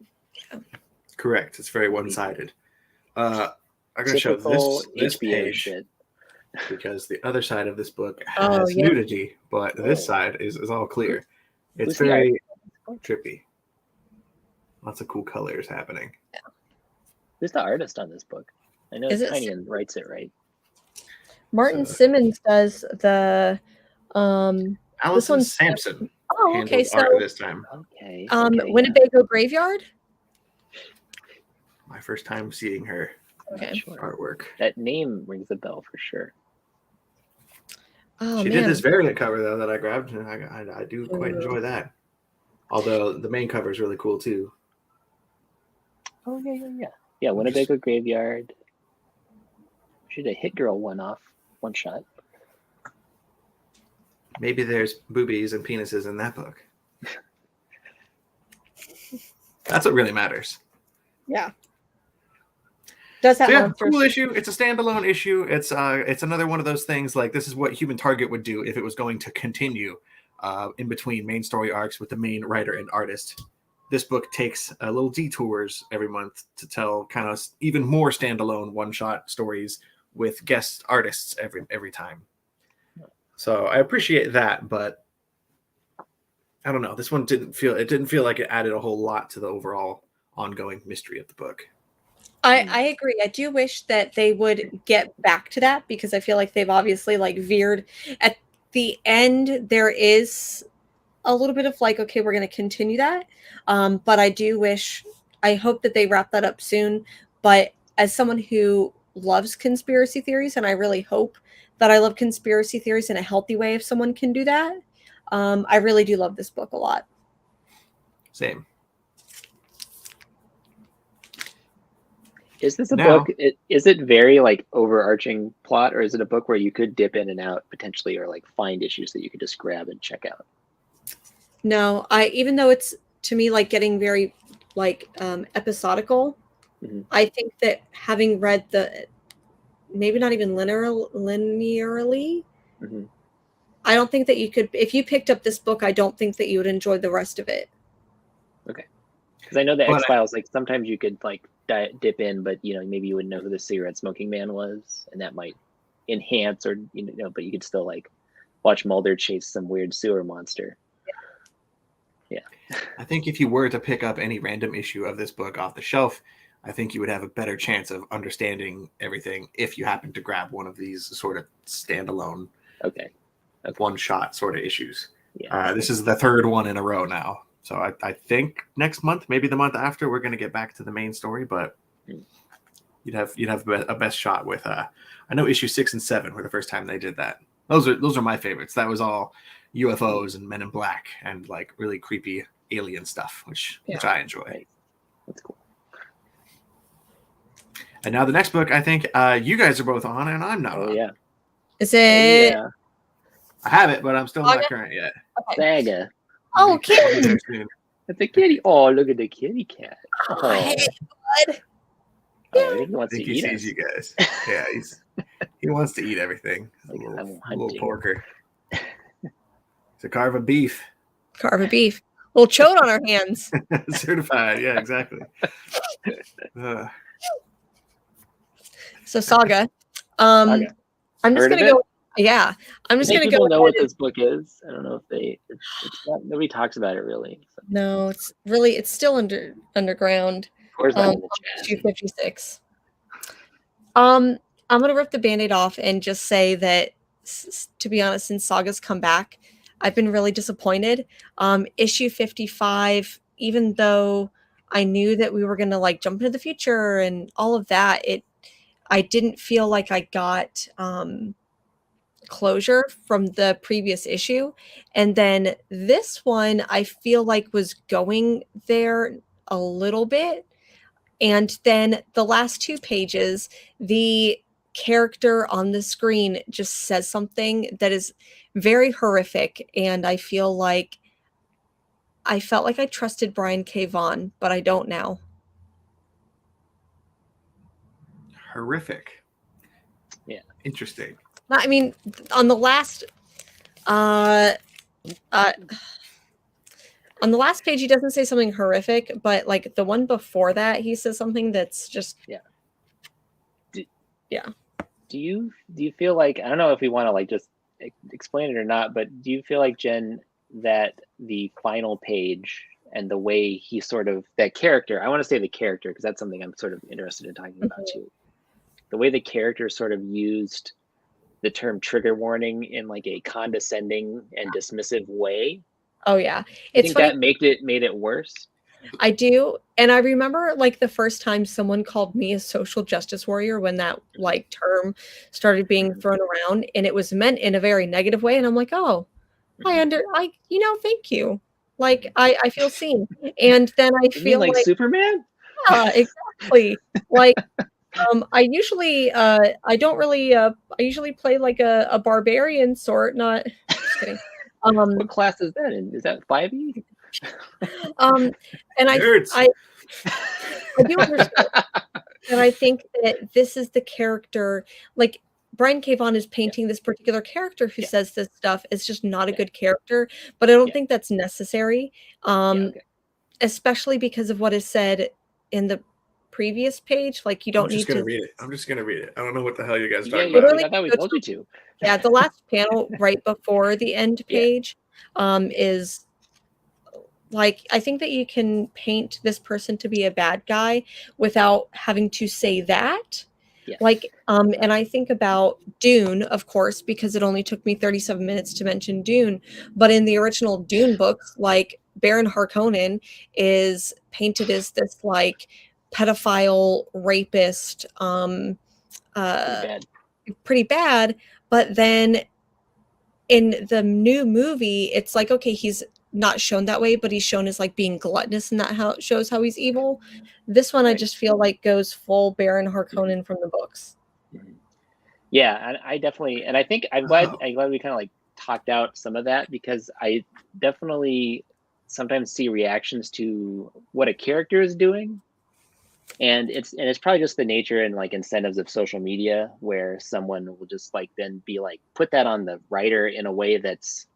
Correct. It's very one-sided. I'm gonna show this page shit. Because the other side of this book has nudity, but this side is all clear. It's very trippy. Lots of cool colors happening. Yeah. Who's the artist on this book? I know Tynion writes it, right? Martin Simmons does the Allison Sampson. Oh, okay. So art this time. Okay. Winnebago Graveyard. My first time seeing her artwork. That name rings a bell for sure. Oh, she did this variant cover though that I grabbed, and I do quite enjoy that. Although the main cover is really cool too. Oh yeah. Winnebago Graveyard. Should have Hit Girl one shot. Maybe there's boobies and penises in that book. That's what really matters. Yeah. Does have cool issue. It's a standalone issue. It's another one of those things like this is what Human Target would do if it was going to continue in between main story arcs with the main writer and artist. This book takes little detours every month to tell kind of even more standalone one-shot stories with guest artists every time. So I appreciate that, but I don't know. This one didn't feel like it added a whole lot to the overall ongoing mystery of the book. I agree. I do wish that they would get back to that because I feel like they've obviously like veered. At the end, there is a little bit of like, okay, we're going to continue that. But I hope that they wrap that up soon. But as someone who loves conspiracy theories, and I really hope that I love conspiracy theories in a healthy way if someone can do that, I really do love this book a lot. Same. Is this a book? Is it very like overarching plot, or is it a book where you could dip in and out potentially, or like find issues that you could just grab and check out? No, even though it's to me like getting very like episodical, I think that having read maybe not even linearly, I don't think that you could. If you picked up this book, I don't think that you would enjoy the rest of it. Okay, because I know the X-Files, like sometimes you could like dip in, but maybe you wouldn't know who the cigarette smoking man was, and that might enhance, or but you could still like watch Mulder chase some weird sewer monster. Yeah. I think if you were to pick up any random issue of this book off the shelf, I think you would have a better chance of understanding everything if you happen to grab one of these sort of standalone, one-shot sort of issues. Yeah. This is the third one in a row now. So I think next month, maybe the month after, we're going to get back to the main story, but you'd have a best shot with I know issue 6 and 7 were the first time they did that. Those are my favorites. That was all UFOs and Men in Black and like really creepy alien stuff, which I enjoy. That's cool. And now the next book, I think you guys are both on, and I'm not. Oh on. yeah. Is it? Yeah. I have it, but I'm still not current yet. Okay. Saga. Oh, kitty! It's a kitty. Oh, look at the kitty cat. Oh, hey, bud. I think he wants I think to he eat sees us. you guys. Yeah, he wants to eat everything. Little porker. To carve a beef. Carve a beef. Little chode on our hands. Certified. Yeah, exactly. So Saga. I'm just gonna go. Yeah, I'm I just think gonna go people know what ahead this book is. I don't know if it's not, nobody talks about it really. So. No, it's still underground. Where's that in the chat? 256. I'm gonna rip the Band-Aid off and just say that, to be honest, since Saga's come back, I've been really disappointed. Issue 55, even though I knew that we were gonna like jump into the future and all of that, I didn't feel like I got closure from the previous issue. And then this one I feel like was going there a little bit. And then the last 2 pages, the character on the screen just says something that is very horrific. And I felt like I trusted Brian K. Vaughan, but I don't now. Horrific. Yeah. Interesting. I mean, on the last on the last page he doesn't say something horrific, but like the one before that he says something that's just Do you feel like, I don't know if we want to like just explain it or not, but do you feel like, Jen, that the final page and the way he sort of, that character, I want to say the character because that's something I'm sort of interested in talking about too. The way the character sort of used the term trigger warning in like a condescending and dismissive way. Oh yeah, it's funny. That made it worse. I do, and I remember like the first time someone called me a social justice warrior when that like term started being thrown around, and it was meant in a very negative way, and I'm like, oh, thank you. Like I feel seen, and then I feel like Superman. Yeah, exactly. Like I usually I don't really I usually play like a barbarian sort, not just kidding. What class is that in? Is that 5e? And I do understand. And I think that this is the character, like Brian K. Vaughan is painting this particular character who says this stuff. It's just not a good character, but I don't think that's necessary. Especially because of what is said in the previous page. Like you don't need to read it. I'm just gonna read it. I don't know what the hell you guys talking about. I thought we told you to. Yeah, the last panel right before the end page is like, I think that you can paint this person to be a bad guy without having to say that. Yes. Like, and I think about Dune, of course, because it only took me 37 minutes to mention Dune. But in the original Dune books, like Baron Harkonnen is painted as this like pedophile rapist, pretty bad. But then in the new movie, it's like, okay, he's not shown that way, but he's shown as like being gluttonous, and that how it shows how he's evil. This one, I just feel like goes full Baron Harkonnen from the books. Yeah, and I definitely, and I think I'm glad we kind of like talked out some of that, because I definitely sometimes see reactions to what a character is doing, and it's probably just the nature and like incentives of social media, where someone will just like then be like put that on the writer in a way that's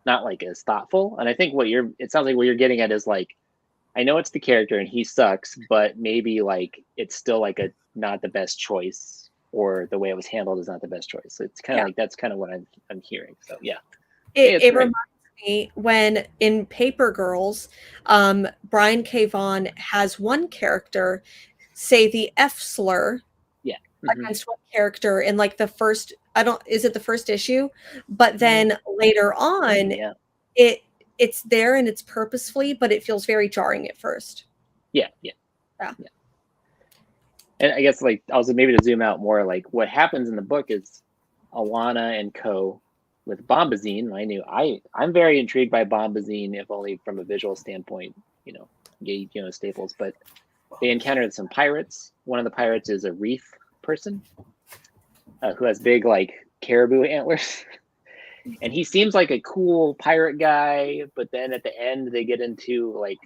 not like as thoughtful. And I think it sounds like what you're getting at is like, I know it's the character and he sucks, but maybe like it's still like not the best choice, or the way it was handled is not the best choice. So it's kind of like, that's kind of what I'm hearing. So yeah. It reminds me when in Paper Girls, Brian K. Vaughan has one character say the F slur against one character in like the first, is it the first issue? But then later on, it's there and it's purposefully, but it feels very jarring at first. Yeah. And I guess like also maybe to zoom out more, like what happens in the book is Alana and co with Bombazine. I'm very intrigued by Bombazine, if only from a visual standpoint, staples, but they encountered some pirates. One of the pirates is a reef person who has big like caribou antlers. And he seems like a cool pirate guy, but then at the end they get into like,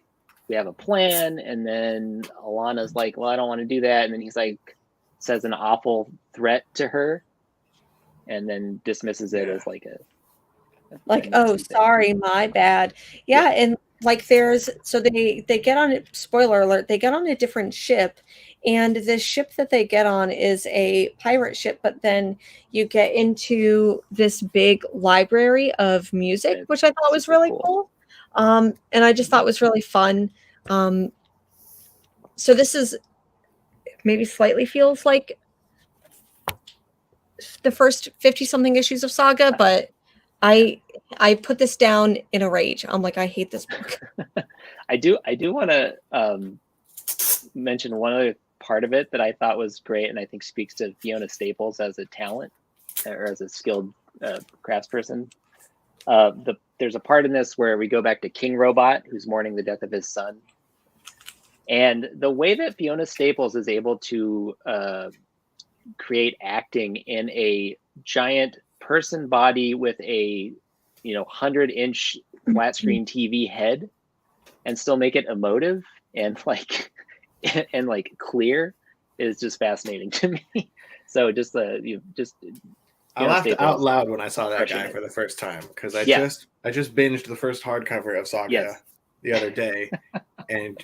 we have a plan, and then Alana's like, well, I don't want to do that, and then he's like, says an awful threat to her, and then dismisses it as like oh, sorry, my bad. And like they get on it, spoiler alert, they get on a different ship, and the ship that they get on is a pirate ship, but then you get into this big library of music, which I thought was really cool. And I just thought was really fun. So this is maybe slightly feels like the first 50 something issues of Saga, but I put this down in a rage. I'm like, I hate this book. I do want to mention one other part of it that I thought was great, and I think speaks to Fiona Staples as a talent or as a skilled craftsperson. There's a part in this where we go back to King Robot, who's mourning the death of his son, and the way that Fiona Staples is able to create acting in a giant person body with a 100-inch flat screen TV head and still make it emotive and like clear is just fascinating to me. So just I laughed out loud when I saw that guy for the first time, because I just binged the first hardcover of Saga the other day, and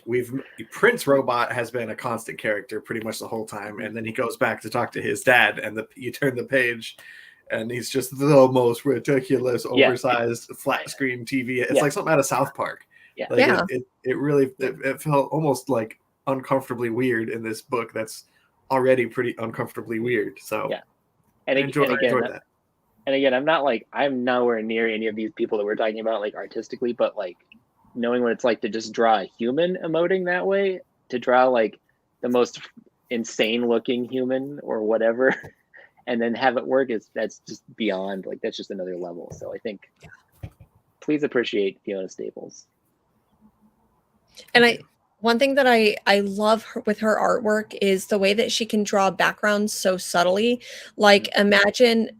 Prince Robot has been a constant character pretty much the whole time, and then he goes back to talk to his dad, and you turn the page, and he's just the most ridiculous, oversized flat screen TV. It's like something out of South Park. It really felt almost like uncomfortably weird in this book that's already pretty uncomfortably weird. So I enjoyed that. And again, I'm nowhere near any of these people that we're talking about, like artistically, but like knowing what it's like to just draw a human emoting that way, to draw like the most insane looking human or whatever, and then have it work, that's just beyond, like, that's just another level. So I think please appreciate Fiona Staples. And one thing that I love with her artwork is the way that she can draw backgrounds so subtly. Like, imagine,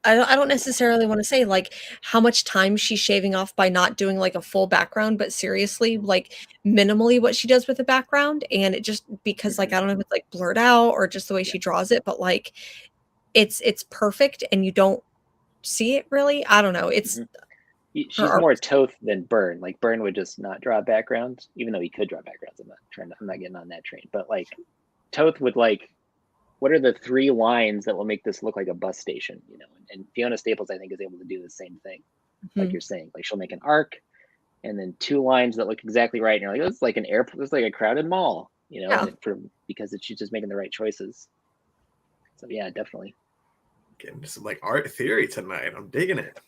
I don't necessarily want to say like how much time she's shaving off by not doing like a full background, but seriously, like minimally what she does with the background. And it just, because like, I don't know if it's like blurred out or just the way she draws it, but like it's perfect and you don't see it really. I don't know. It's she's more Toth than Byrne. Like Byrne would just not draw backgrounds, even though he could draw backgrounds. I'm not getting on that train. But like Toth would like, what are the 3 lines that will make this look like a bus station? And Fiona Staples, I think, is able to do the same thing. Like you're saying, like she'll make an arc and then 2 lines that look exactly right. And you're like, oh, it's like an airport, it's like a crowded mall, because she's just making the right choices. So yeah, definitely. Getting some like art theory tonight. I'm digging it.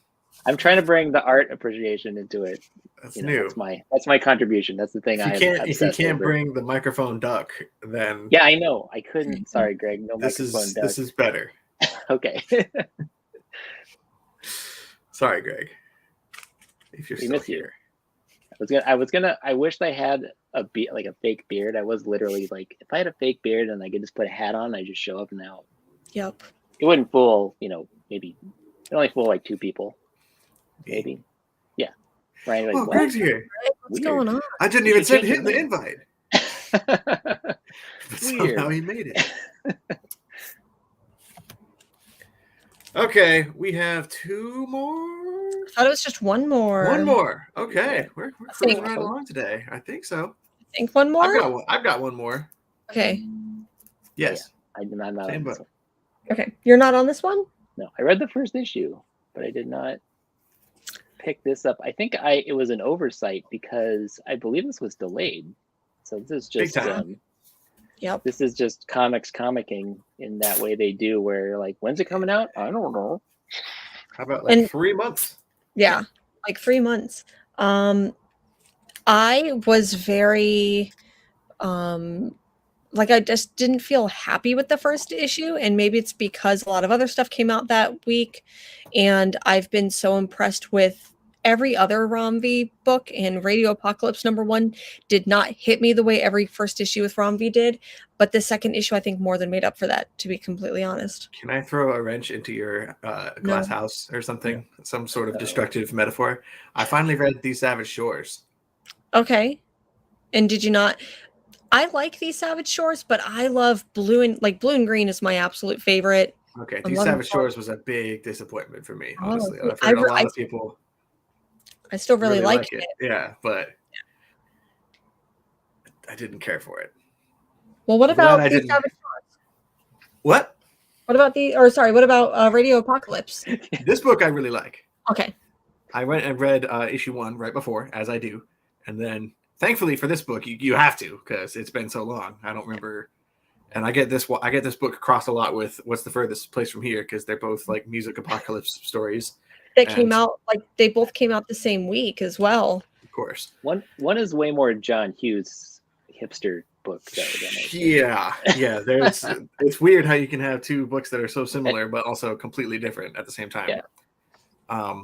I'm trying to bring the art appreciation into it. That's new. That's my contribution. That's the thing. If you can't bring the microphone duck, then I know I couldn't. Sorry, Greg. No microphone duck. This is better. Okay. Sorry, Greg. If you're still here. I wished I had a fake beard. I was literally like, if I had a fake beard and I could just put a hat on, I just show up and out. Yep. It wouldn't fool, maybe it only fool like 2 people. Maybe. Yeah. Right. Like, Greg's here. What's going on? I didn't even send him the invite. But somehow he made it. Okay, we have 2 more. I thought it was just 1 more. 1 more. Okay, we're cruising right along today. I think so. I think 1 more. I've got 1 more. Okay. Yes. I'm not on this one. Okay, you're not on this one? No, I read the first issue, but I did not pick this up. I think it was an oversight because I believe this was delayed. So this is just this is just comicking in that way they do, where like, when's it coming out? I don't know. How about like 3 months? Yeah, like 3 months. I was very I just didn't feel happy with the first issue, and maybe it's because a lot of other stuff came out that week, and I've been so impressed with every other Rom-V book, and Radio Apocalypse #1 did not hit me the way every first issue with Rom-V did, but the second issue I think more than made up for that, to be completely honest. Can I throw a wrench into your glass house or something? Some sort of destructive metaphor? I finally read These Savage Shores. Okay. And did you not? I like These Savage Shores, but I love blue and green is my absolute favorite. Okay, These Savage Shores was a big disappointment for me, honestly. I've heard a lot of people. I still really like it. Yeah, but didn't care for it. Well, what I'm glad about I the didn't. Savage? What? What about what about Radio Apocalypse? This book I really like. Okay. I went and read issue 1 right before, as I do, and then thankfully for this book, you have to, because it's been so long. I don't remember, and I get this book crossed a lot with What's the Furthest Place from Here, because they're both like music apocalypse stories. That came out they both came out the same week as well. Of course. One is way more John Hughes hipster book though. Yeah. There's it's weird how you can have two books that are so similar but also completely different at the same time. Yeah.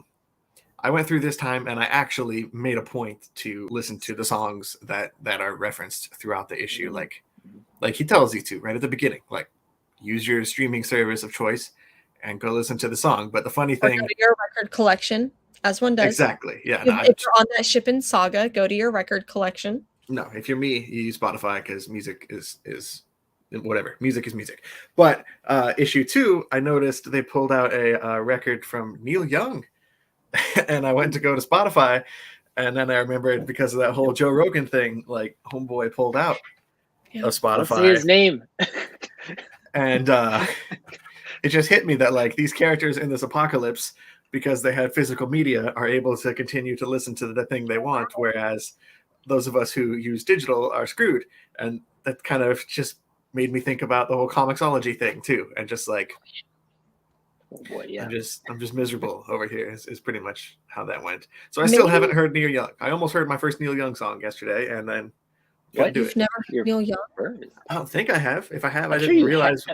I went through this time and I actually made a point to listen to the songs that are referenced throughout the issue. Like he tells you to right at the beginning, like use your streaming service of choice and go listen to the song. But the funny thing, go to your record collection, as one does. Exactly. Yeah. If you're on that ship in Saga, go to your record collection. No, if you're me, you use Spotify because music is whatever. Music is music. But issue 2, I noticed they pulled out a record from Neil Young. And I went to go to Spotify, and then I remembered because of that whole Joe Rogan thing, like homeboy pulled out of Spotify. Let's say his name. And it just hit me that like these characters in this apocalypse, because they had physical media, are able to continue to listen to the thing they want, whereas those of us who use digital are screwed. And that kind of just made me think about the whole comicsology thing too, and just like, oh boy, yeah. I'm just miserable over here is pretty much how that went. So I still haven't heard Neil Young. I almost heard my first Neil Young song yesterday, and then You've never heard Neil Young? I don't think I have. If I have, I didn't realize.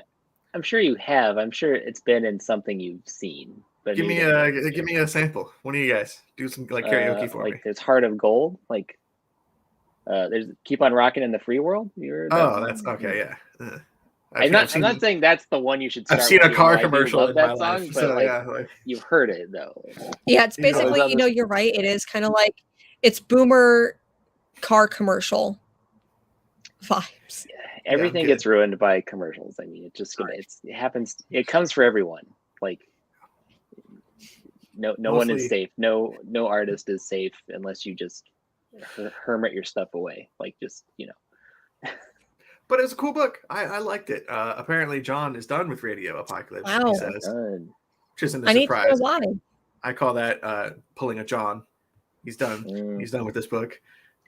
I'm sure you have. I'm sure it's been in something you've seen. But give me a sample. One of you guys do some like karaoke for me. There's Heart of Gold. Like there's Keep on Rocking in the Free World. That's okay. Yeah. I'm not saying that's the one you should start. I've seen a car commercial in that song, but you've heard it though. Yeah, it's basically, you're right. It is kind of like it's boomer car commercial vibes. Yeah, everything gets ruined by commercials. I mean, it happens. It comes for everyone. Like no one is safe. No artist is safe unless you just hermit your stuff away. Like just But it was a cool book. I liked it. Apparently, John is done with Radio Apocalypse. Wow. He says, which isn't a I surprise. need to know why. I call that pulling a John. He's done. He's done with this book.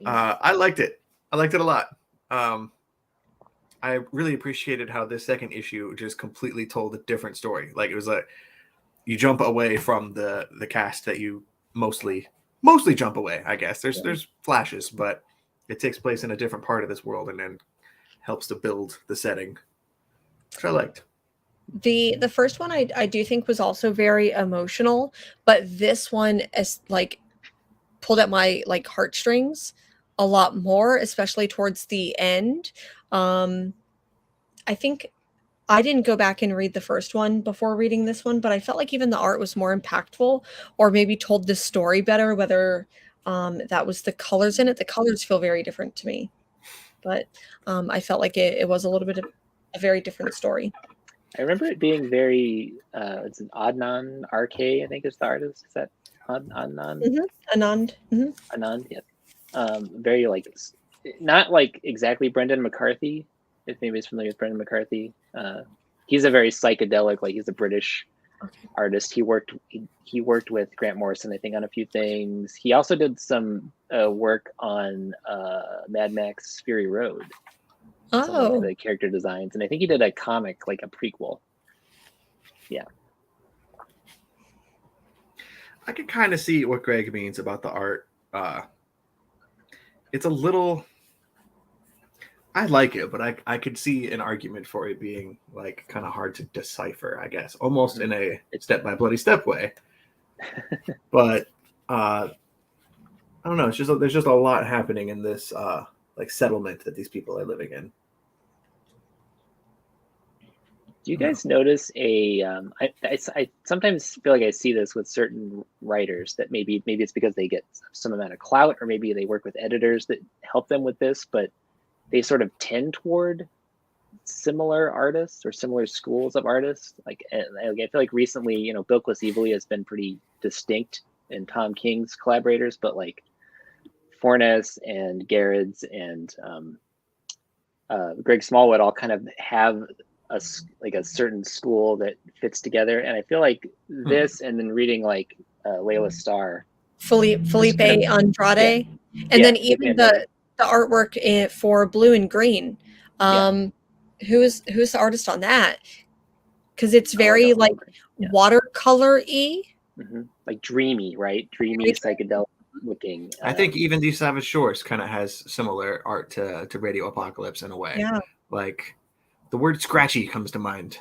I liked it. I liked it a lot. I really appreciated how this second issue just completely told a different story. Like it was like you jump away from the cast that you mostly jump away. I guess there's flashes, but it takes place in a different part of this world, and then helps to build the setting, which I liked. The first one I do think was also very emotional, but this one is like pulled at my like heartstrings a lot more, especially towards the end. I think I didn't go back and read the first one before reading this one, but I felt like even the art was more impactful, or maybe told the story better, whether that was the colors in it. The colors feel very different to me. But I felt like it was a little bit of a very different story. I remember it being very, it's an Adnan RK, I think is the artist. Is that Adnan? Mm-hmm. Anand. Mm-hmm. Anand, yeah. Very like, not like exactly Brendan McCarthy, if anybody's familiar with Brendan McCarthy. He's a very psychedelic, like he's a British artist. He worked with Grant Morrison, I think, on a few things. He also did some work on Mad Max Fury Road. Some of the character designs, and I think he did a comic, like a prequel. Yeah, I can kind of see what Greg means about the art. It's a little. I like it, but I could see an argument for it being like kind of hard to decipher, I guess, almost in a step by bloody step way. But I don't know. It's just there's just a lot happening in this like settlement that these people are living in. Do you guys notice I sometimes feel like I see this with certain writers that maybe it's because they get some amount of clout, or maybe they work with editors that help them with this, but they sort of tend toward similar artists or similar schools of artists. Like I feel like recently, Bilquis Evely has been pretty distinct in Tom King's collaborators, but like Fornes and Garrett's and Greg Smallwood all kind of have a certain school that fits together, and I feel like this and then reading like Layla Starr, Felipe Andrade, and then even the artwork for Blue and Green. Who's the artist on that? Because it's very watercolor-y. Like dreamy, right? Dreamy, psychedelic looking. I think even The Savage Shores kind of has similar art to Radio Apocalypse in a way. Yeah. Like the word scratchy comes to mind.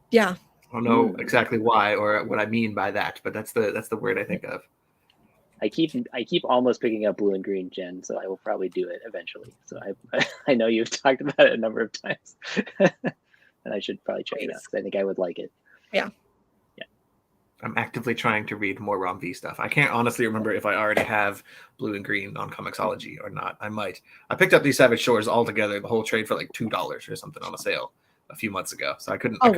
Yeah. I don't know exactly why or what I mean by that, but that's the word I think of. I keep almost picking up Blue and Green, Jen, so I will probably do it eventually. So I know you've talked about it a number of times, and I should probably check it out because I think I would like it. Yeah. I'm actively trying to read more Rom V stuff. I can't honestly remember if I already have Blue and Green on Comixology or not. I might. I picked up these Savage Shores all together, the whole trade for like $2 or something on a sale a few months ago. So I couldn't not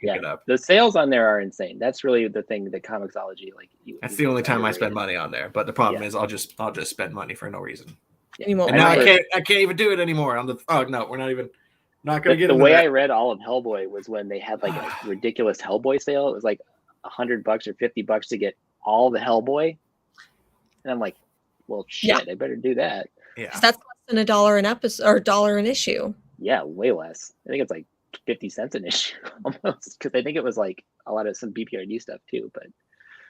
pick it up. The sales on there are insane. That's really the thing that Comixology that's the only time I spend money on there. But the problem is I'll just spend money for no reason. And now I can't even do it anymore. We're not going to get the way I read all of Hellboy was when they had like a ridiculous Hellboy sale. It was like $100 or $50 to get all the Hellboy, and I'm like, well, shit, I better do that. Yeah, that's less than $1 an episode or $1 an issue. Yeah, way less. I think it's like 50 cents an issue almost, because I think it was like a lot of some BPRD stuff too. But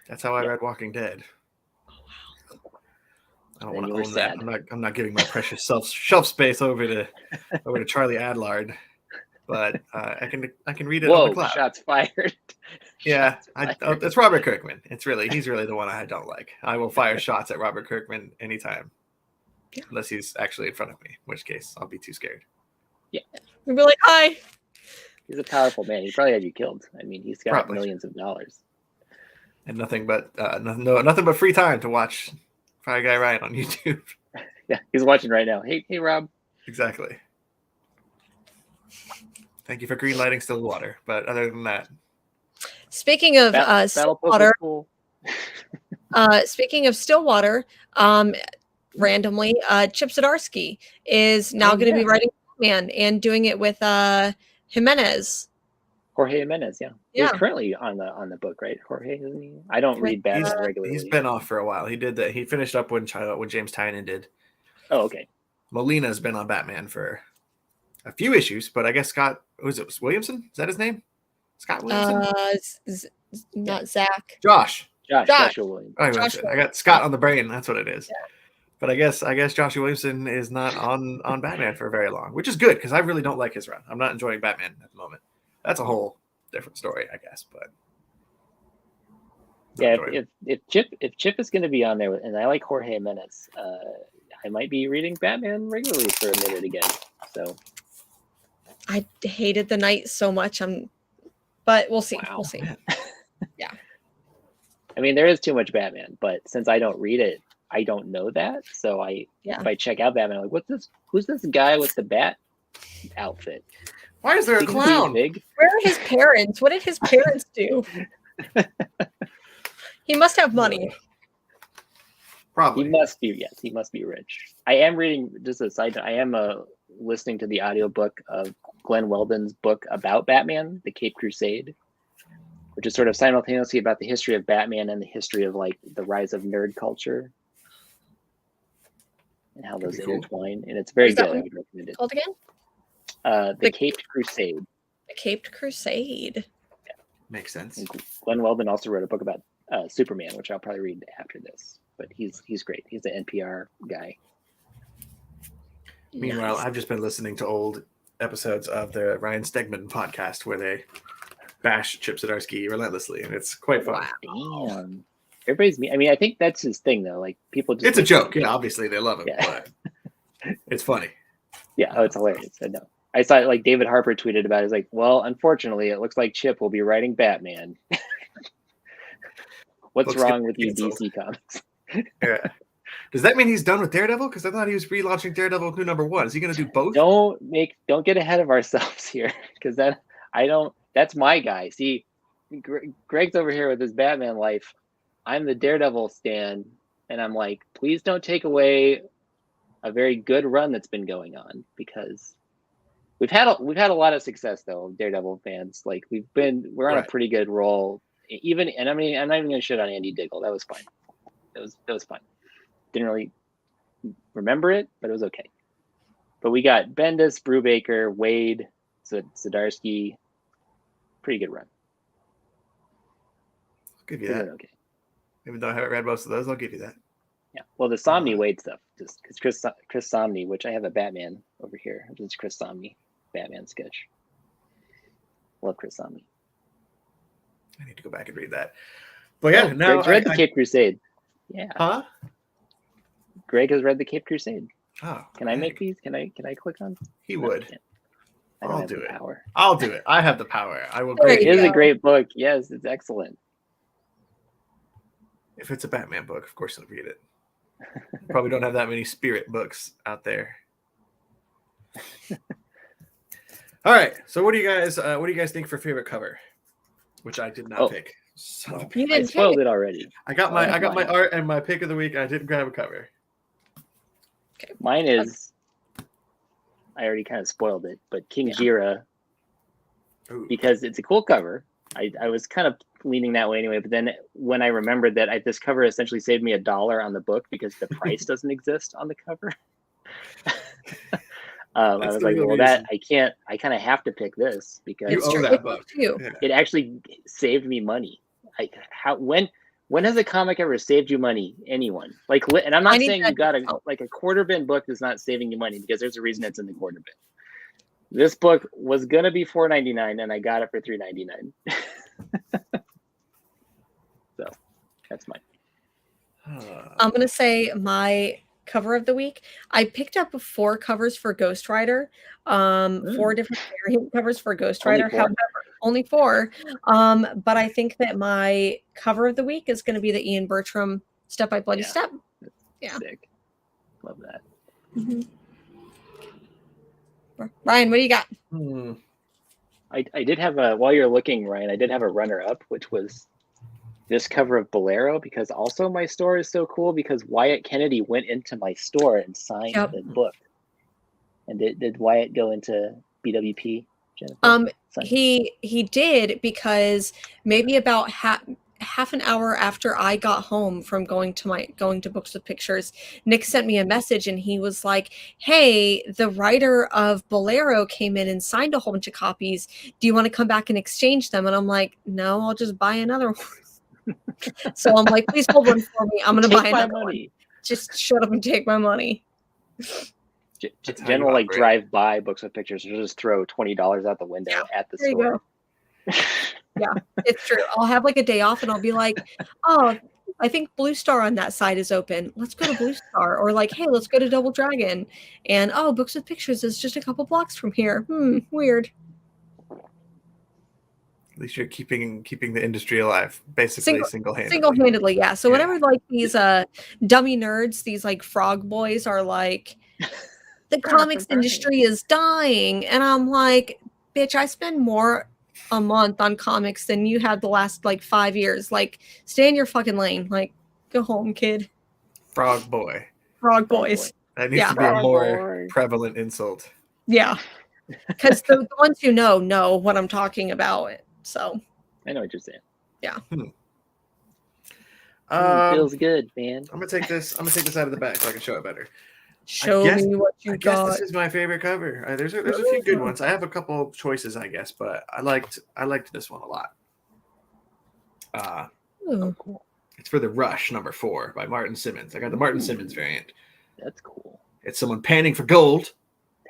that's how I read Walking Dead. I don't want to own that. I'm not giving my precious shelf space over to Charlie Adlard. But I can read it on the cloud. Shots fired. Yeah, it's Robert Kirkman. He's really the one I don't like. I will fire shots at Robert Kirkman anytime, unless he's actually in front of me, in which case I'll be too scared. Yeah, we'll be like, hi. He's a powerful man. He probably had you killed. I mean, he's got millions of dollars and nothing but free time to watch Fire Guy Ryan on YouTube. Yeah, he's watching right now. Hey, Rob. Exactly. Thank you for greenlighting Stillwater. But other than that, speaking of Stillwater, randomly, Chip Zdarsky is now going to be writing Batman and doing it with Jimenez. Jorge Jimenez, He's currently on the book, right? Jorge, isn't he? I don't read Batman regularly. He's been off for a while. He did that. He finished up when James Tynion did. Oh, okay. Molina's been on Batman for a few issues, but I guess Scott Williamson? Is that his name? Scott Williamson? Not Zach. Joshua Williamson. I got Scott on the brain. That's what it is. Yeah. But I guess Joshua Williamson is not on Batman for very long, which is good because I really don't like his run. I'm not enjoying Batman at the moment. That's a whole different story, I guess. But if Chip is going to be on there, and I like Jorge Jimenez, I might be reading Batman regularly for a minute again. So. I hated the Knight so much. But we'll see. Wow. We'll see. Yeah. I mean, there is too much Batman, but since I don't read it, I don't know that. So if I check out Batman, I'm like, what's this? Who's this guy with the bat outfit? Why is there a clown? Where are his parents? What did his parents do? He must have money. Probably. He must be. Yes, he must be rich. I am reading. Just a side note. I am listening to the audiobook of Glenn Weldon's book about Batman, The Caped Crusade, which is sort of simultaneously about the history of Batman and the history of like the rise of nerd culture and how those intertwine. And it's very good. I would recommend it. Called again? The Caped Crusade. The Caped Crusade. Yeah. Makes sense. And Glenn Weldon also wrote a book about Superman, which I'll probably read after this. But he's great. He's an NPR guy. Meanwhile, I've just been listening to old episodes of the Ryan Stegman podcast where they bash Chip Zdarsky relentlessly, and it's quite fun. Wow. Damn. Everybody's mean. I mean, I think that's his thing, though. Like people just. It's a joke. Yeah, obviously they love him, but it's funny. Yeah, it's hilarious. I know. I saw like David Harper tweeted about it. He's like, well, unfortunately, it looks like Chip will be writing Batman. What's wrong with you, DC Comics? Yeah. Does that mean he's done with Daredevil? Because I thought he was relaunching Daredevil with new #1. Is he going to do both? Don't get ahead of ourselves here, because that's my guy. See, Greg's over here with his Batman life. I'm the Daredevil stan, and I'm like, please don't take away a very good run that's been going on, because We've had a lot of success though, Daredevil fans. Like we're on a pretty good roll. Even, and I mean, I'm not even gonna shit on Andy Diggle. That was fine. That was fine. Didn't really remember it, but it was okay. But we got Bendis, Brubaker, Wade, Zdarsky. Pretty good run. I'll give you that. Okay. Even though I haven't read most of those, I'll give you that. Yeah. Well, the Somni Wade stuff, just because Chris Somni, which I have a Batman over here. This is Chris Somni Batman sketch. Love Chris Somni. I need to go back and read that. But yeah, Greg's read the Cape Crusade. Yeah. Huh? Greg has read the Cape Crusade. Oh. Can I make these? Can I click on? He would. I'll do it. Power. I'll do it. I have the power. I will. It is a great book. Yes, it's excellent. If it's a Batman book, of course I'll read it. Probably don't have that many spirit books out there. All right. So what do you guys think for favorite cover? Which I did not pick. I spoiled it already. I got my art and my pick of the week. And I didn't grab a cover. Okay. Mine is. I already kind of spoiled it, but Kingjira, because it's a cool cover. I was kind of leaning that way anyway, but then when I remembered that this cover essentially saved me $1 on the book because the price doesn't exist on the cover. I was like, well, I kind of have to pick this because you owe that book. It actually saved me money. When has a comic ever saved you money? Anyone? And I'm not saying you got a quarter bin book is not saving you money because there's a reason it's in the quarter bin. This book was gonna be $4.99 and I got it for $3.99. So that's mine. I'm gonna say my cover of the week. I picked up 4 covers for Ghost Rider, 4 different variant covers for Ghost Rider. However, only 4. But I think that my cover of the week is going to be the Ian Bertram Step by Bloody Step. Yeah, sick. Love that. Mm-hmm. Ryan, what do you got? I did have while you're looking, Ryan, I did have a runner-up, which was this cover of Bolero, because also my store is so cool because Wyatt Kennedy went into my store and signed the book. And did Wyatt go into BWP, Jennifer? He did, because maybe about half an hour after I got home from going to Books with Pictures, Nick sent me a message and he was like, hey, the writer of Bolero came in and signed a whole bunch of copies. Do you want to come back and exchange them? And I'm like, no, I'll just buy another one. So I'm like, please hold one for me. I'm going to buy another one. Just shut up and take my money. Jen will drive by Books with Pictures and just throw $20 out the window at the store. Yeah, it's true. I'll have a day off and I'll be like, oh, I think Blue Star on that side is open. Let's go to Blue Star. Or hey, let's go to Double Dragon. And Books with Pictures is just a couple blocks from here. Weird. At least you're keeping the industry alive, basically single-handedly. Single-handedly, yeah. So whenever these dummy nerds, these frog boys are the comics industry is dying, and I'm like, bitch, I spend more a month on comics than you had the last 5 years. Stay in your fucking lane. Go home, kid. Frog boy. Frog boys. That needs to be a more prevalent insult. Yeah. Because the ones who know what I'm talking about. So I know what you're saying. Yeah. Feels good, man. I'm gonna take this out of the bag so I can show it better. Show me what you got. I guess this is my favorite cover. There's a few good ones. I have a couple choices, I guess, but I liked this one a lot. Cool. It's for The Rush #4 by Martin Simmons. I got the Martin Simmons variant. That's cool. It's someone panning for gold,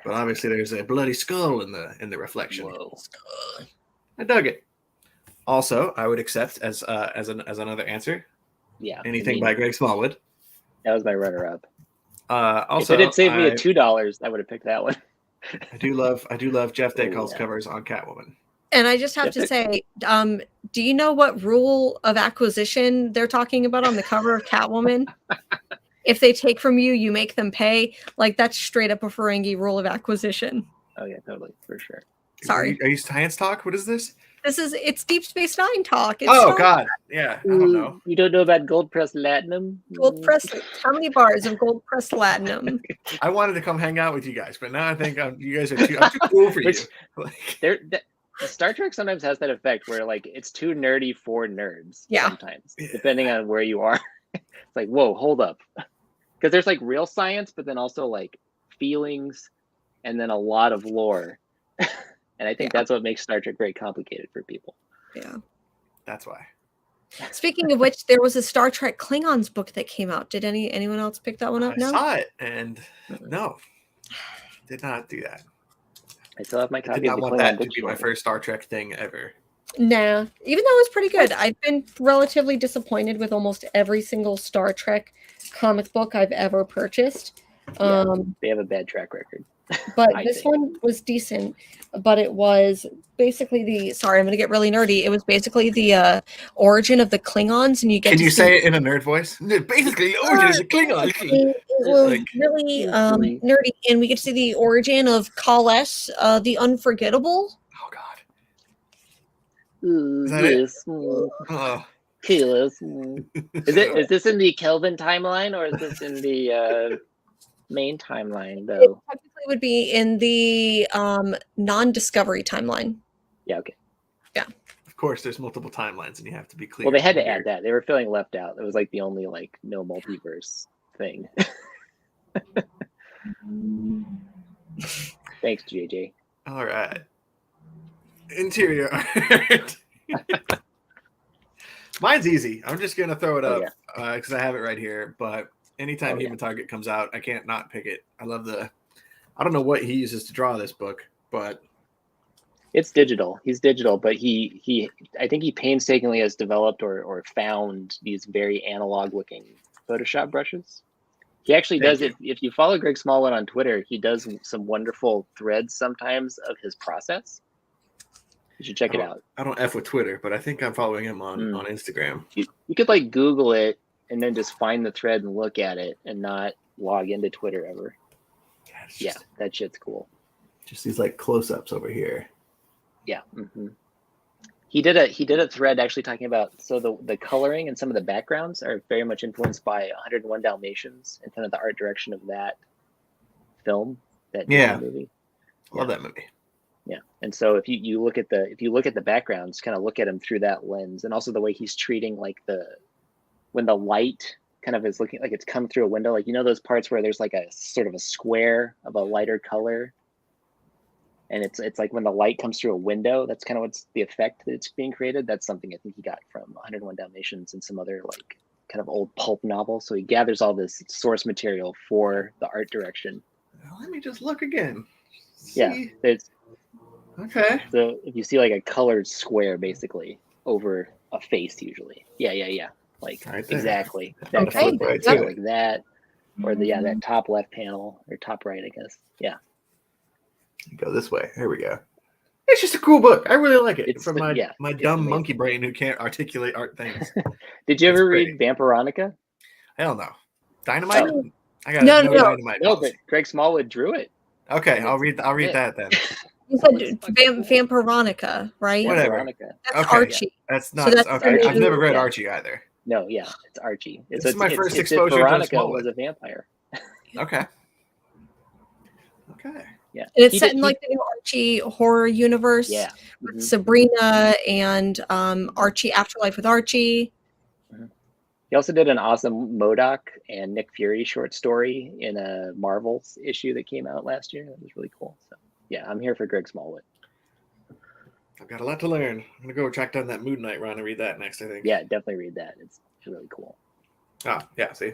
but obviously there's a bloody skull in the reflection. Whoa. I dug it. Also, I would accept as another answer. Yeah. Anything by Greg Smallwood. That was my runner-up. Also, if it had saved me $2, I would have picked that one. I do love Jeff Daycall's covers on Catwoman. And I just have to say, do you know what rule of acquisition they're talking about on the cover of Catwoman? If they take from you, you make them pay. That's straight up a Ferengi rule of acquisition. Oh yeah, totally, for sure. Sorry. Are you science talk? What is this? It's Deep Space Nine talk. It's God, yeah. I don't know. You don't know about gold pressed latinum? Gold press. How many bars of gold pressed latinum? I wanted to come hang out with you guys, but now I think you guys are I'm too cool for you. Star Trek sometimes has that effect where like it's too nerdy for nerds. Yeah. Sometimes, depending on where you are, it's like, whoa, hold up, because there's like real science, but then also like feelings, and then a lot of lore, and I think that's what makes Star Trek very complicated for people. Yeah, that's why. Speaking of which, there was a Star Trek Klingons book that came out. Did anyone else pick that one up? I saw it, and no, did not do that. I still have my copy. I did not want that to be my first Star Trek thing ever. Nah, even though it was pretty good. I've been relatively disappointed with almost every single Star Trek comic book I've ever purchased. They have a bad track record. But this one was decent. But it was basically I'm going to get really nerdy. It was basically the origin of the Klingons, and you get. Can you say it in a nerd voice? Basically, the origin of the Klingons. It was really nerdy, and we get to see the origin of Kales, the Unforgettable. Oh God. Is that is this in the Kelvin timeline, or is this in the main timeline though? It technically would be in the non-discovery timeline. Yeah, okay. Yeah. Of course, there's multiple timelines, and you have to be clear. Well, they had to add that. They were feeling left out. It was like the only like no multiverse thing. Thanks, JJ. All right. Interior art. Mine's easy. I'm just gonna throw it up because I have it right here. But anytime Human Target comes out, I can't not pick it. I love I don't know what he uses to draw this book, but it's digital. He's digital, but he I think he painstakingly has developed or found these very analog looking Photoshop brushes. He actually does it. If you follow Greg Smallwood on Twitter, he does some wonderful threads sometimes of his process. You should check it out. I don't F with Twitter, but I think I'm following him on Instagram. You could like Google it and then just find the thread and look at it and not log into Twitter ever. Yeah, that shit's cool. Just these like close-ups over here. Yeah. Mm-hmm. He did a thread actually talking about the coloring and some of the backgrounds are very much influenced by 101 Dalmatians and kind of the art direction of that film, that movie. Love that movie. Yeah, and so if you look at the backgrounds, kind of look at him through that lens, and also the way he's treating like when the light kind of is looking like it's come through a window, like those parts where there's like a sort of a square of a lighter color, and it's like when the light comes through a window, that's kind of what's the effect that's being created. That's something I think he got from 101 Dalmatians and some other like kind of old pulp novel. So he gathers all this source material for the art direction. Let me just look again. Yeah, it's. Okay. So if you see like a colored square basically over a face usually. Yeah. Like right exactly. That like that. Or that top left panel or top right, I guess. Yeah. Go this way. Here we go. It's just a cool book. I really like it. It's from my dumb monkey brain who can't articulate art things. Did you ever read Vampironica? Hell no. Dynamite? Oh. I got no. Dynamite. No, but Greg Smallwood drew it. Okay, I'll read that then. You said Vampironica, right? Whatever. That's Archie. That's not okay. I've never read Archie either. No, it's Archie. This is my first exposure to Veronica was a vampire. Okay. Yeah. And it's set in like the new Archie horror universe. Yeah. With Sabrina and Archie Afterlife with Archie. Mm-hmm. He also did an awesome MODOK and Nick Fury short story in a Marvels issue that came out last year. That was really cool. So yeah, I'm here for Greg Smallwood. I've got a lot to learn. I'm gonna go track down that Moon Knight run and read that next, I think. Yeah, definitely read that. It's really cool. Yeah, see?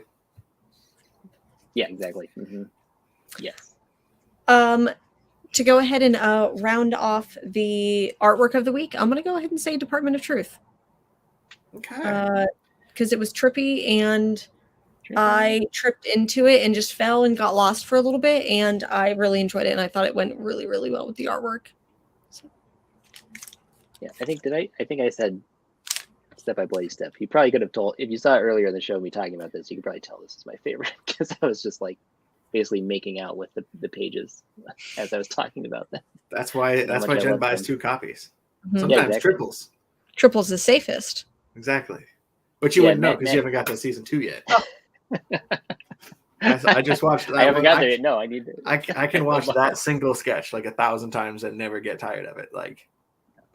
Yeah, exactly. Mm-hmm. Yes. To go ahead and round off the artwork of the week, I'm going to go ahead and say Department of Truth. Okay. Because it was trippy, and I tripped into it and just fell and got lost for a little bit, and I really enjoyed it, and I thought it went really, really well with the artwork. So. Yeah, I think I said Step by Bloody Step. You probably could have told, if you saw it earlier in the show, me talking about this, you could probably tell this is my favorite, because I was just like basically making out with the pages as I was talking about them. That's why Jen buys 2 copies. Sometimes exactly. triples. Triple's the safest. Exactly. But you wouldn't know because you haven't got to season 2 yet. I just watched that I haven't one. got there yet. No, I need to. I can watch that single sketch like 1,000 times and never get tired of it. Like,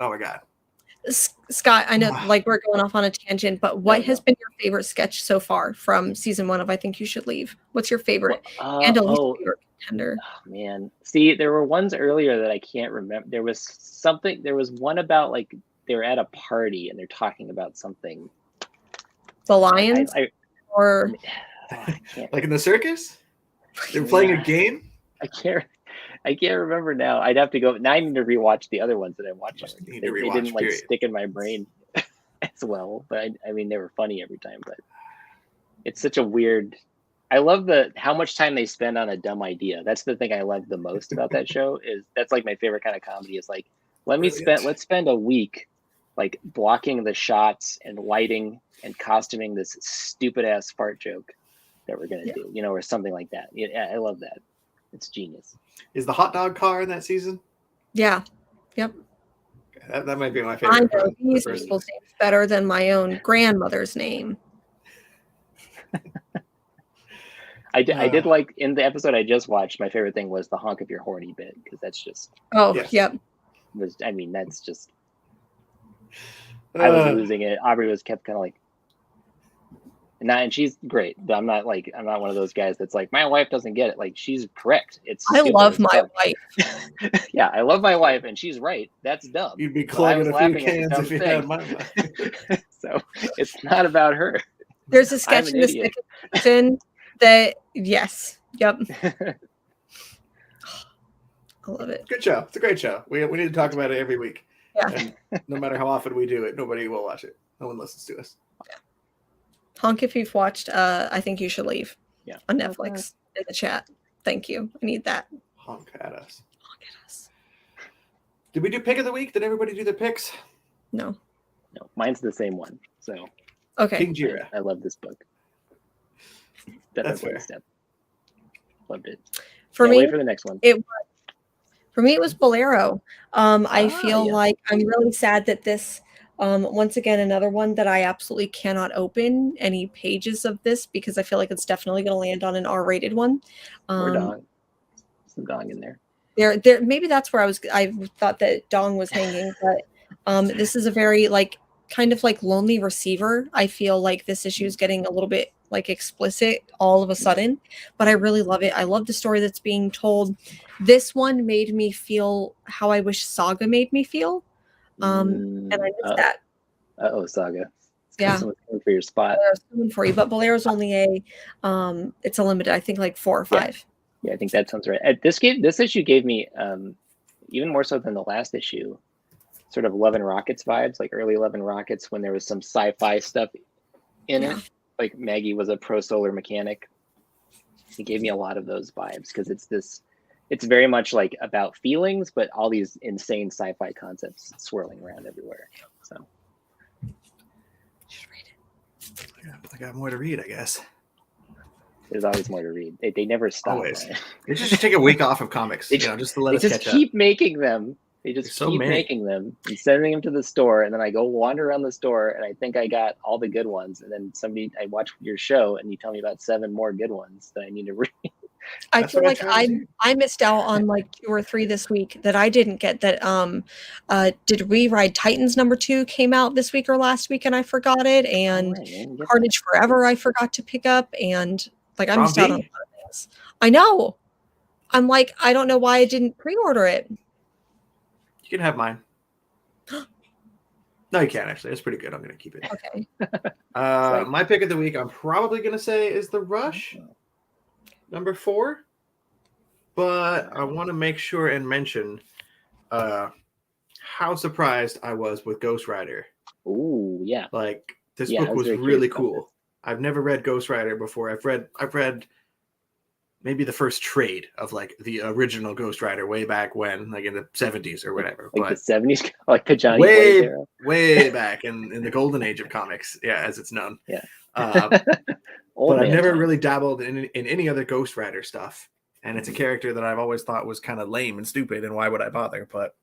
oh my God. Scott, I know like we're going off on a tangent, but what has been your favorite sketch so far from season 1 of I Think You Should Leave? What's your favorite and a least favorite contender? Oh, man. See, there were ones earlier that I can't remember. There was one about like they were at a party and they're talking about something. The Lions? Or like in the circus? They're playing a game? I can't remember now. I'd have to go. Now I need to rewatch the other ones that I watched. They didn't like stick in my brain as well. But I mean, they were funny every time. But it's such a weird. I love how much time they spend on a dumb idea. That's the thing I love the most about that show. That's like my favorite kind of comedy. Is like let's spend a week like blocking the shots and lighting and costuming this stupid ass fart joke that we're gonna do, or something like that. Yeah, I love that. It's genius. Is the hot dog car in that season? Yeah. Yep. That might be my favorite. I know these people's names better than my own grandmother's name. I did like in the episode I just watched. My favorite thing was the honk of your horny bit because that's just. Yep. That's just. I was losing it. Aubrey kept kind of like. And she's great, but I'm not one of those guys that's like my wife doesn't get it. Like she's correct. I love my wife. Yeah, I love my wife, and she's right. That's dumb. You'd be clogging a few cans if you had my wife. So it's not about her. There's a sketch in the second season that yes, yep. I love it. Good show. It's a great show. We need to talk about it every week. Yeah. And no matter how often we do it, nobody will watch it. No one listens to us. Yeah. Honk if you've watched I Think You Should Leave on Netflix in the chat. Thank you. I need that. Honk at us. Honk at us. Did we do pick of the week? Did everybody do the picks? No. Mine's the same one. So okay. Kingjira. I love this book. That's fair. Loved it. For me, wait for the next one. For me, it was Bolero. I feel like I'm really sad that this. Once again, another one that I absolutely cannot open any pages of this because I feel like it's definitely going to land on an R-rated one. Or dong. Some dong in there. There. Maybe that's where I thought that dong was hanging, but this is a very kind of like Lonely Receiver. I feel like this issue is getting a little bit explicit all of a sudden, but I really love it. I love the story that's being told. This one made me feel how I wish Saga made me feel. And I missed that. Saga. Yeah. Someone's coming for your spot. Bolero's coming for you, but Bolero's only it's a limited, I think 4 or 5. Yeah, I think that sounds right. This issue gave me, even more so than the last issue, sort of Love and Rockets vibes, like early Love and Rockets when there was some sci-fi stuff in it. Like Maggie was a pro-solar mechanic. It gave me a lot of those vibes because it's very much like about feelings, but all these insane sci-fi concepts swirling around everywhere. So you should read it. I got more to read, I guess. There's always more to read. They never stop. Always. They just take a week off of comics, just to let us catch up. They just keep making them. They just keep making them and sending them to the store, and then I go wander around the store, and I think I got all the good ones, and then I watch your show, and you tell me about 7 more good ones that I need to read. I feel like I missed out on 2 or 3 this week that I didn't get. That did We Ride Titans #2 came out this week or last week, and I forgot it, and Carnage Forever I forgot to pick up, and I missed out on a lot of things. I know. I'm I don't know why I didn't pre-order it. You can have mine. No, you can't actually. It's pretty good. I'm going to keep it. Okay. My pick of the week, I'm probably going to say is The Rush, #4. But I want to make sure and mention how surprised I was with Ghost Rider. Ooh, yeah. This book was really cool. I've never read Ghost Rider before. I've read maybe the first trade of the original Ghost Rider way back when, in the 70s or whatever. The 70s, the Johnny Blaze era. Way back in the golden age of comics, as it's known. Yeah. But I've never really dabbled in any other Ghost Rider stuff. And it's a character that I've always thought was kind of lame and stupid, and why would I bother? But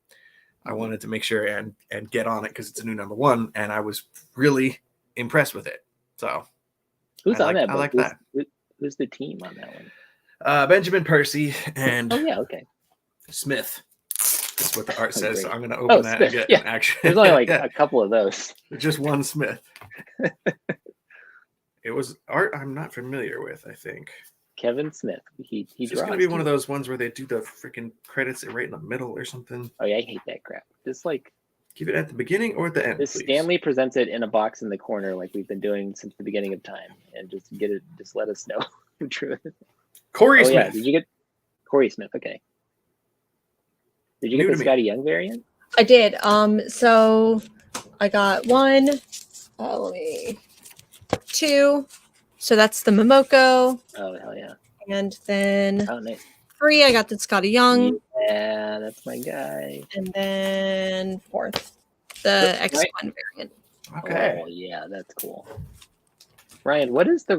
I wanted to make sure and get on it because it's a new #1, and I was really impressed with it. So who's on that book? I like that. Who's the team on that one? Benjamin Percy and Smith. That's what the art says. So I'm going to open that Smith, and get an action. There's only like a couple of those. Just one Smith. It was art I'm not familiar with, I think. Kevin Smith. He's just going to be one of those ones where they do the freaking credits right in the middle or something. Oh yeah, I hate that crap. Just like give it at the beginning or at the end. Stanley presents it in a box in the corner like we've been doing since the beginning of time, and just get it. Just let us know the truth. Corey Smith. Yeah. Did you get Corey Smith? Okay. Did you get the Scotty Young variant? I did. So I got 1. Two. So that's the Momoko. Oh hell yeah! And then nice. 3. I got the Scotty Young. Yeah, that's my guy. And then 4th, the X1 variant. Okay. Oh yeah, that's cool. Ryan, what is the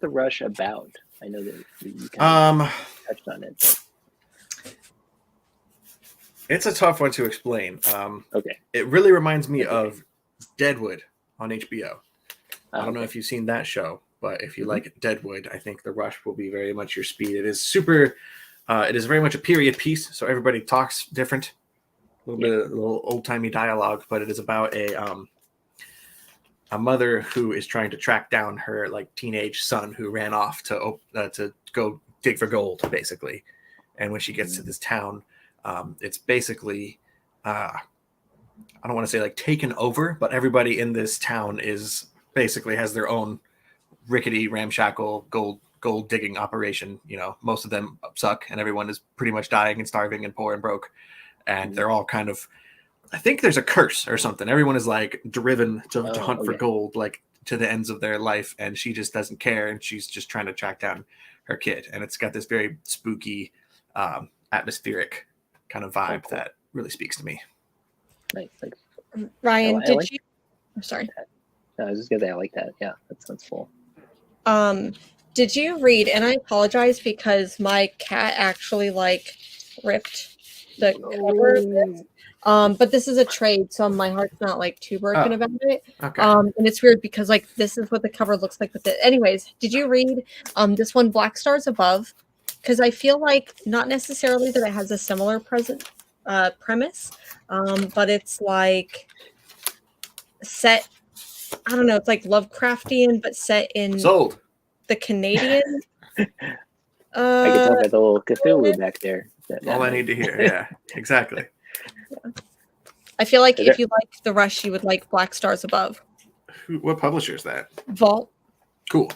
rush about? I know that you kind of touched on it. It's a tough one to explain. Okay. It really reminds me of Deadwood on HBO. I don't know if you've seen that show, but if you like Deadwood, I think The Rush will be very much your speed. It is super. It is very much a period piece, so everybody talks different, a little old timey dialogue. But it is about a mother who is trying to track down her teenage son who ran off to go dig for gold, basically. And when she gets to this town, it's basically I don't want to say taken over, but everybody in this town is basically has their own rickety, ramshackle gold digging operation. Most of them suck, and everyone is pretty much dying and starving and poor and broke, and they're all kind of. I think there's a curse or something. Everyone is driven to hunt for gold, to the ends of their life, and she just doesn't care, and she's just trying to track down her kid, and it's got this very spooky, atmospheric kind of vibe that really speaks to me. Nice. Ryan, did you? I'm sorry. No, I was just gonna say I like that. Yeah, that sounds cool. Did you read? And I apologize because my cat actually ripped the cover of this. But this is a trade, so my heart's not too broken about it. Okay. And it's weird because this is what the cover looks like with it. Anyways, did you read this one, Black Stars Above? Because I feel not necessarily that it has a similar premise, but it's set. I don't know. It's Lovecraftian, but set in Sold. The Canadian. I can tell by the little Cthulhu back there. All I need to hear. Yeah, exactly. Yeah. I feel if you like The Rush, you would like Black Stars Above. What publisher is that? Vault. Cool.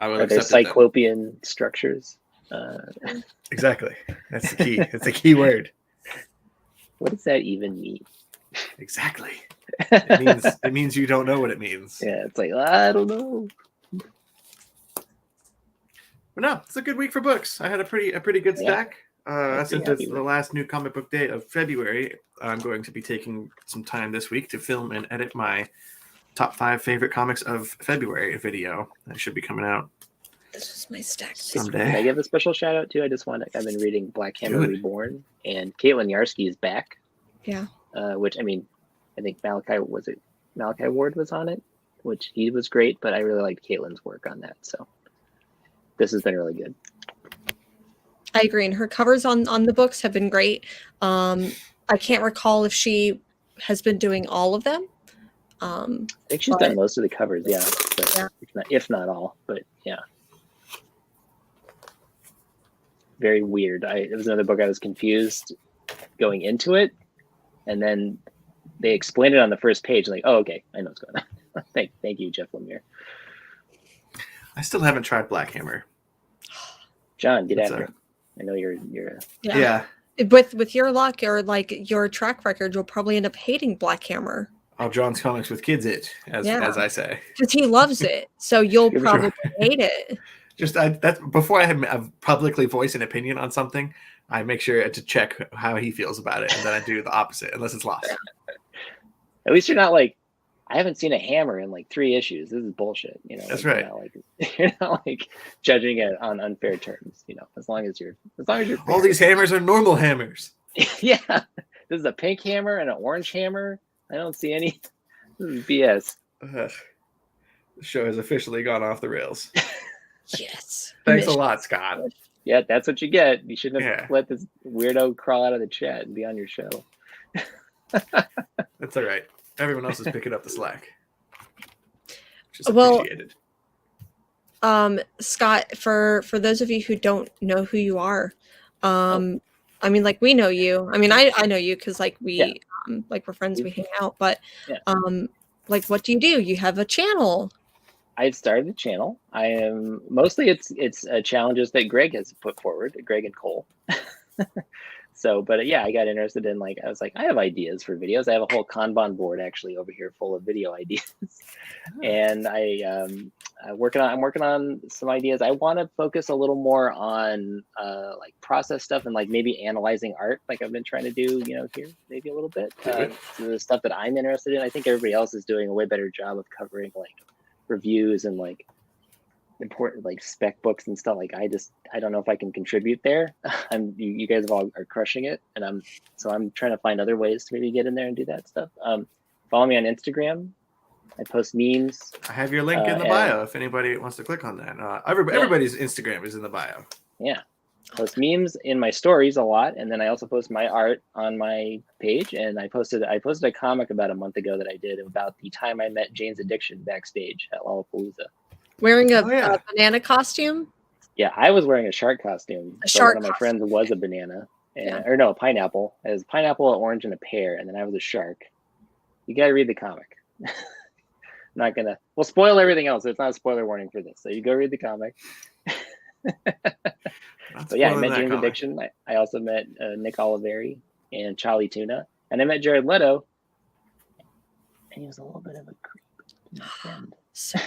I will accept it. Cyclopean structures. Exactly. That's the key. It's a key word. What does that even mean? Exactly. It means you don't know what it means. Yeah, it's I don't know. But no, it's a good week for books. I had a pretty good stack. Since it's the last new comic book day of February, I'm going to be taking some time this week to film and edit my top 5 favorite comics of February video. That should be coming out. This is my stack someday. Can I give a special shout out too? I've been reading Black Hammer Reborn, and Caitlin Yarsky is back. Yeah. Which I think Malachi Ward was on it, which he was great, but I really liked Caitlin's work on that. So this has been really good. I agree, and her covers on the books have been great. I can't recall if she has been doing all of them. I think she's done most of the covers, yeah. If not all, but yeah. Very weird. It was another book I was confused going into it, and then they explained it on the first page. Oh, okay, I know what's going on. Thank you, Jeff Lemire. I still haven't tried Black Hammer. John, get after it. I know you're. Yeah. With your luck or your track record, you'll probably end up hating Black Hammer. Oh, John's Comics with Kids, as I say, because he loves it, so you'll probably hate it. That's before I publicly voice an opinion on something, I make sure to check how he feels about it, and then I do the opposite unless it's lost. At least you're not I haven't seen a hammer in 3 issues. This is bullshit. That's right. You're not judging it on unfair terms. As long as you're all these hammers are normal hammers. Yeah, This is a pink hammer and an orange hammer. I don't see any. This is BS. The show has officially gone off the rails. Yes. Thanks a lot, Scott. Yeah, that's what you get. You shouldn't have let this weirdo crawl out of the chat and be on your show. That's all right. Everyone else is picking up the slack, which is appreciated. Scott, for those of you who don't know who you are, I mean, like, we know you. I mean, I know you because like we like we're friends, we hang out. But like, what do? You have a channel. I've started a channel. I am mostly it's challenges that Greg has put forward, Greg and Cole. So, but yeah, I got interested in I was like, I have ideas for videos. I have a whole Kanban board actually over here full of video ideas, and I'm working on some ideas. I want to focus a little more on like process stuff and like maybe analyzing art, like I've been trying to do, here maybe a little bit. So the stuff that I'm interested in, I think everybody else is doing a way better job of covering like reviews and like important like spec books and stuff. Like I don't know if I can contribute there. You guys all are crushing it, and I'm trying to find other ways to maybe get in there and do that stuff. Follow me on Instagram. I post memes. I have your link in the bio if anybody wants to click on that. Everybody's Instagram is in the bio. Yeah, I post memes in my stories a lot, and then I also post my art on my page. And I posted a comic about a month ago that I did about the time I met Jane's Addiction backstage at Lollapalooza. Wearing a banana costume? Yeah, I was wearing a shark costume. One of my friends was a banana, or no, a pineapple. It was pineapple, an orange, and a pear, and then I was a shark. You got to read the comic. I'm not gonna. We'll spoil everything else. So it's not a spoiler warning for this. So you go read the comic. But yeah, I met Jane's Addiction. I also met Nick Oliveri and Charlie Tuna, and I met Jared Leto, and he was a little bit of a creep. My friend. So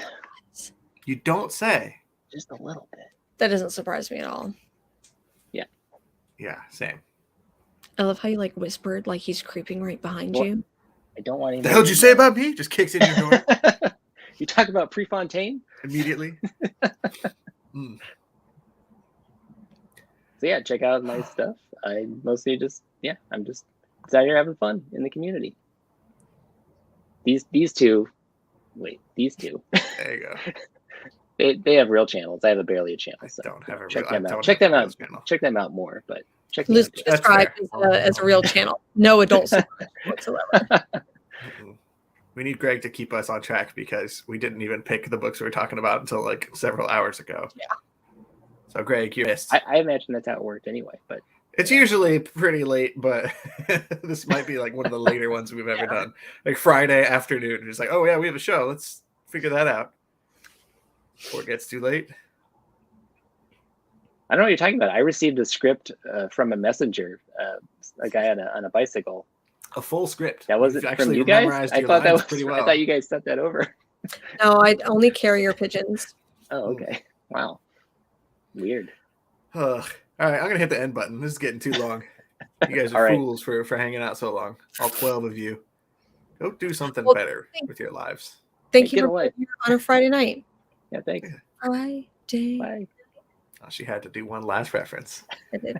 you don't say. Just a little bit. That doesn't surprise me at all. Yeah. Yeah, same. I love how you like whispered like he's creeping right behind you. I don't want any. The hell did you say about me? Just kicks in your door. You talk about Prefontaine? Immediately. So yeah, check out my stuff. I mostly I'm just out here having fun in the community. These two. There you go. They have real channels. I have barely a channel. So check them out. Check them out more. But check them out. Described as a real channel. No adult whatsoever. We need Greg to keep us on track because we didn't even pick the books we were talking about until like several hours ago. Yeah. So Greg, you missed. I imagine that's how it worked anyway. But it's usually pretty late, but this might be like one of the later ones we've ever done. Like Friday afternoon. It's like, oh yeah, we have a show. Let's figure that out before it gets too late. I don't know what you're talking about. I received a script from a messenger, a guy on a bicycle. A full script. That wasn't from you guys? I thought that was pretty well. I thought you guys sent that over. No, I only carrier pigeons. Oh, okay. Wow. Weird. All right, I'm going to hit the end button. This is getting too long. You guys are fools for hanging out so long. All 12 of you. Go do something better with your lives. Thank you for being here on a Friday night. Yeah, thanks. Friday. Bye. Oh, she had to do one last reference. I did.